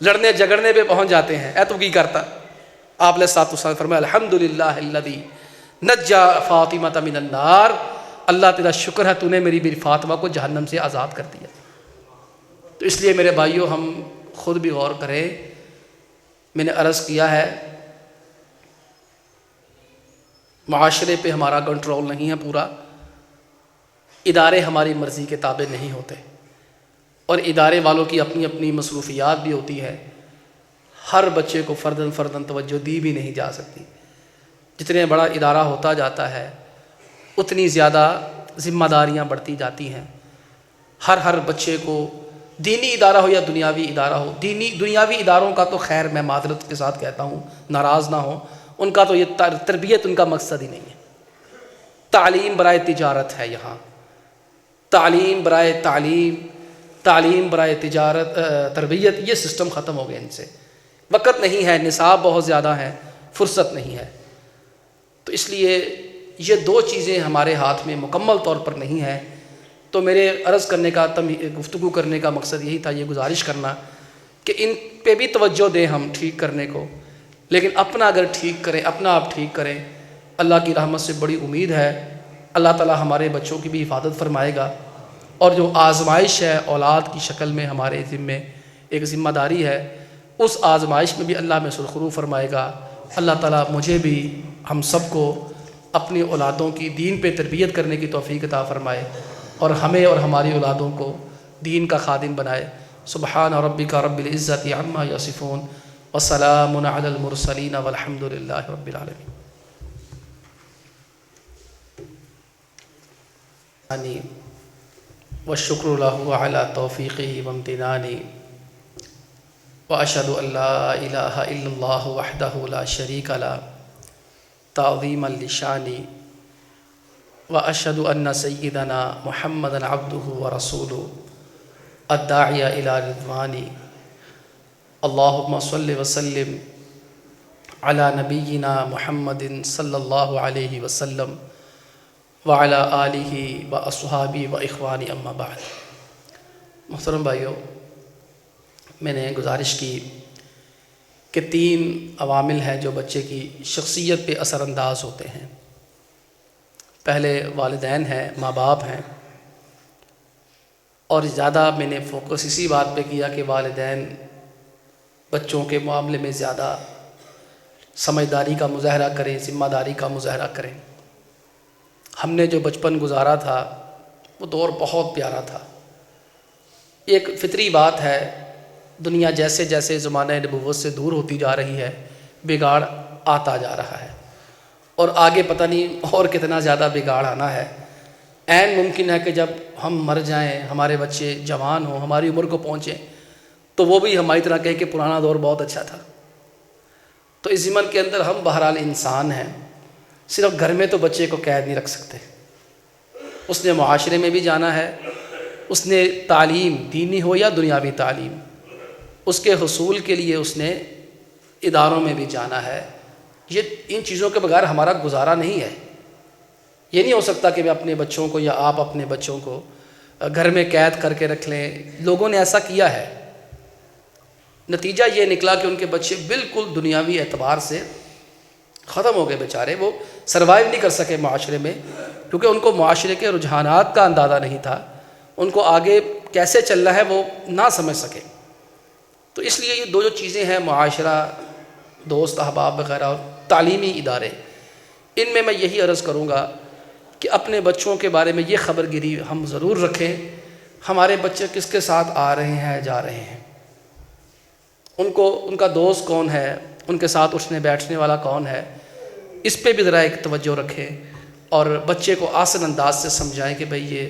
لڑنے جھگڑنے پہ پہنچ جاتے ہیں، اے تو کی کرتا. آپ علیہ الصلوۃ والسلام فرمایا الحمدللہ الذی نجا فاطمہ من النار، اللہ تیرا شکر ہے تو نے میری فاطمہ کو جہنم سے آزاد کر دیا. تو اس لیے میرے بھائیوں ہم خود بھی غور کریں. میں نے عرض کیا ہے معاشرے پہ ہمارا کنٹرول نہیں ہے پورا، ادارے ہماری مرضی کے تابع نہیں ہوتے، اور ادارے والوں کی اپنی اپنی مصروفیات بھی ہوتی ہے. ہر بچے کو فرداً فرداً توجہ دی بھی نہیں جا سکتی. جتنے بڑا ادارہ ہوتا جاتا ہے اتنی زیادہ ذمہ داریاں بڑھتی جاتی ہیں. ہر بچے کو دینی ادارہ ہو یا دنیاوی ادارہ ہو، دنیاوی اداروں کا تو خیر میں معذرت کے ساتھ کہتا ہوں، ناراض نہ ہو، ان کا تو یہ تربیت ان کا مقصد ہی نہیں ہے. تعلیم برائے تجارت ہے یہاں، تعلیم برائے تعلیم، تعلیم برائے تجارت، تربیت، یہ سسٹم ختم ہو گیا. ان سے وقت نہیں ہے، نصاب بہت زیادہ ہے، فرصت نہیں ہے. تو اس لیے یہ دو چیزیں ہمارے ہاتھ میں مکمل طور پر نہیں ہیں. تو میرے عرض کرنے کا گفتگو کرنے کا مقصد یہی تھا، یہ گزارش کرنا کہ ان پہ بھی توجہ دیں ہم ٹھیک کرنے کو، لیکن اپنا اگر ٹھیک کریں، اپنا آپ ٹھیک کریں، اللہ کی رحمت سے بڑی امید ہے اللہ تعالیٰ ہمارے بچوں کی بھی حفاظت فرمائے گا. اور جو آزمائش ہے اولاد کی شکل میں ہمارے ذمے ایک ذمہ داری ہے، اس آزمائش میں بھی اللہ میں سرخرو فرمائے گا. اللہ تعالیٰ مجھے بھی ہم سب کو اپنی اولادوں کی دین پہ تربیت کرنے کی توفیق عطا فرمائے، اور ہمیں اور ہماری اولادوں کو دین کا خادم بنائے. سبحان ربک رب العزت عما یصفون وسلام علی المرسلین والحمد للہ رب العالمین. والشکر لہ علی توفیقہ وامتنانہ واشہد ان لا الہ الا اللہ وحدہ لا شریک لہ تعظیما لشانہ واشہد ان سیدنا محمدا عبدہ ورسولہ الداعی الی رضوانہ. اللہم صل وسلم علی نبینا محمد صلی اللہ علیہ وسلم وعلی آلہ و اصحابہ و اخوانی اما بعد. محترم بھائیو، میں نے گزارش کی کہ 3 عوامل ہیں جو بچے کی شخصیت پہ اثر انداز ہوتے ہیں. پہلے والدین ہیں، ماں باپ ہیں، اور زیادہ میں نے فوکس اسی بات پہ کیا کہ والدین بچوں کے معاملے میں زیادہ سمجھداری کا مظاہرہ کریں، ذمہ داری کا مظاہرہ کریں. ہم نے جو بچپن گزارا تھا وہ دور بہت پیارا تھا. ایک فطری بات ہے، دنیا جیسے جیسے زمانہ نبوت سے دور ہوتی جا رہی ہے بگاڑ آتا جا رہا ہے، اور آگے پتہ نہیں اور کتنا زیادہ بگاڑ آنا ہے. عین ممکن ہے کہ جب ہم مر جائیں، ہمارے بچے جوان ہوں، ہماری عمر کو پہنچیں، تو وہ بھی ہماری طرح کہے کہ پرانا دور بہت اچھا تھا. تو اس زمن کے اندر ہم بہرحال انسان ہیں. صرف گھر میں تو بچے کو قید نہیں رکھ سکتے، اس نے معاشرے میں بھی جانا ہے، اس نے تعلیم دینی ہو یا دنیاوی تعلیم، اس کے حصول کے لیے اس نے اداروں میں بھی جانا ہے. یہ ان چیزوں کے بغیر ہمارا گزارا نہیں ہے. یہ نہیں ہو سکتا کہ میں اپنے بچوں کو یا آپ اپنے بچوں کو گھر میں قید کر کے رکھ لیں. لوگوں نے ایسا کیا ہے، نتیجہ یہ نکلا کہ ان کے بچے بالکل دنیاوی اعتبار سے ختم ہو گئے. بیچارے وہ سروائیو نہیں کر سکے معاشرے میں، کیونکہ ان کو معاشرے کے رجحانات کا اندازہ نہیں تھا، ان کو آگے کیسے چلنا ہے وہ نہ سمجھ سکے. تو اس لیے یہ 2 جو چیزیں ہیں، معاشرہ، دوست احباب وغیرہ، اور تعلیمی ادارے، ان میں یہی عرض کروں گا کہ اپنے بچوں کے بارے میں یہ خبر گیری ہم ضرور رکھیں. ہمارے بچے کس کے ساتھ آ رہے ہیں، جا رہے ہیں، ان کا دوست کون ہے، ان کے ساتھ اٹھنے بیٹھنے والا کون ہے، اس پہ بھی ذرا ایک توجہ رکھیں، اور بچے کو آسن انداز سے سمجھائیں کہ بھئی یہ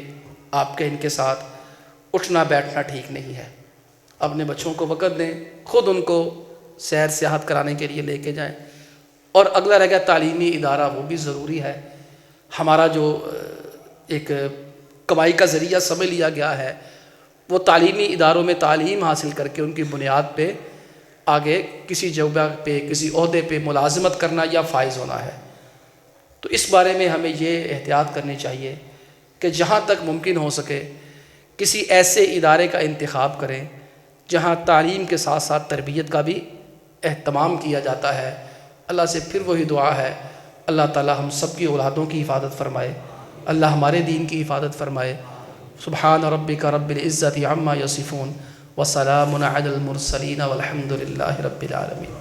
آپ کے ان کے ساتھ اٹھنا بیٹھنا ٹھیک نہیں ہے. اپنے بچوں کو وقت دیں، خود ان کو سیر سیاحت کرانے کے لیے لے کے جائیں. اور اگلا رہ گیا تعلیمی ادارہ، وہ بھی ضروری ہے. ہمارا جو ایک کمائی کا ذریعہ سمجھ لیا گیا ہے، وہ تعلیمی اداروں میں تعلیم حاصل کر کے ان کی بنیاد پہ آگے کسی جگہ پہ، کسی عہدے پہ ملازمت کرنا یا فائز ہونا ہے. تو اس بارے میں ہمیں یہ احتیاط کرنی چاہیے کہ جہاں تک ممکن ہو سکے کسی ایسے ادارے کا انتخاب کریں جہاں تعلیم کے ساتھ ساتھ تربیت کا بھی اہتمام کیا جاتا ہے. اللہ سے پھر وہی دعا ہے، اللہ تعالی ہم سب کی اولادوں کی حفاظت فرمائے، اللہ ہمارے دین کی حفاظت فرمائے. سبحان ربک رب العزت عما یصفون وسلام علی المرسلین والحمد للہ رب العالمین.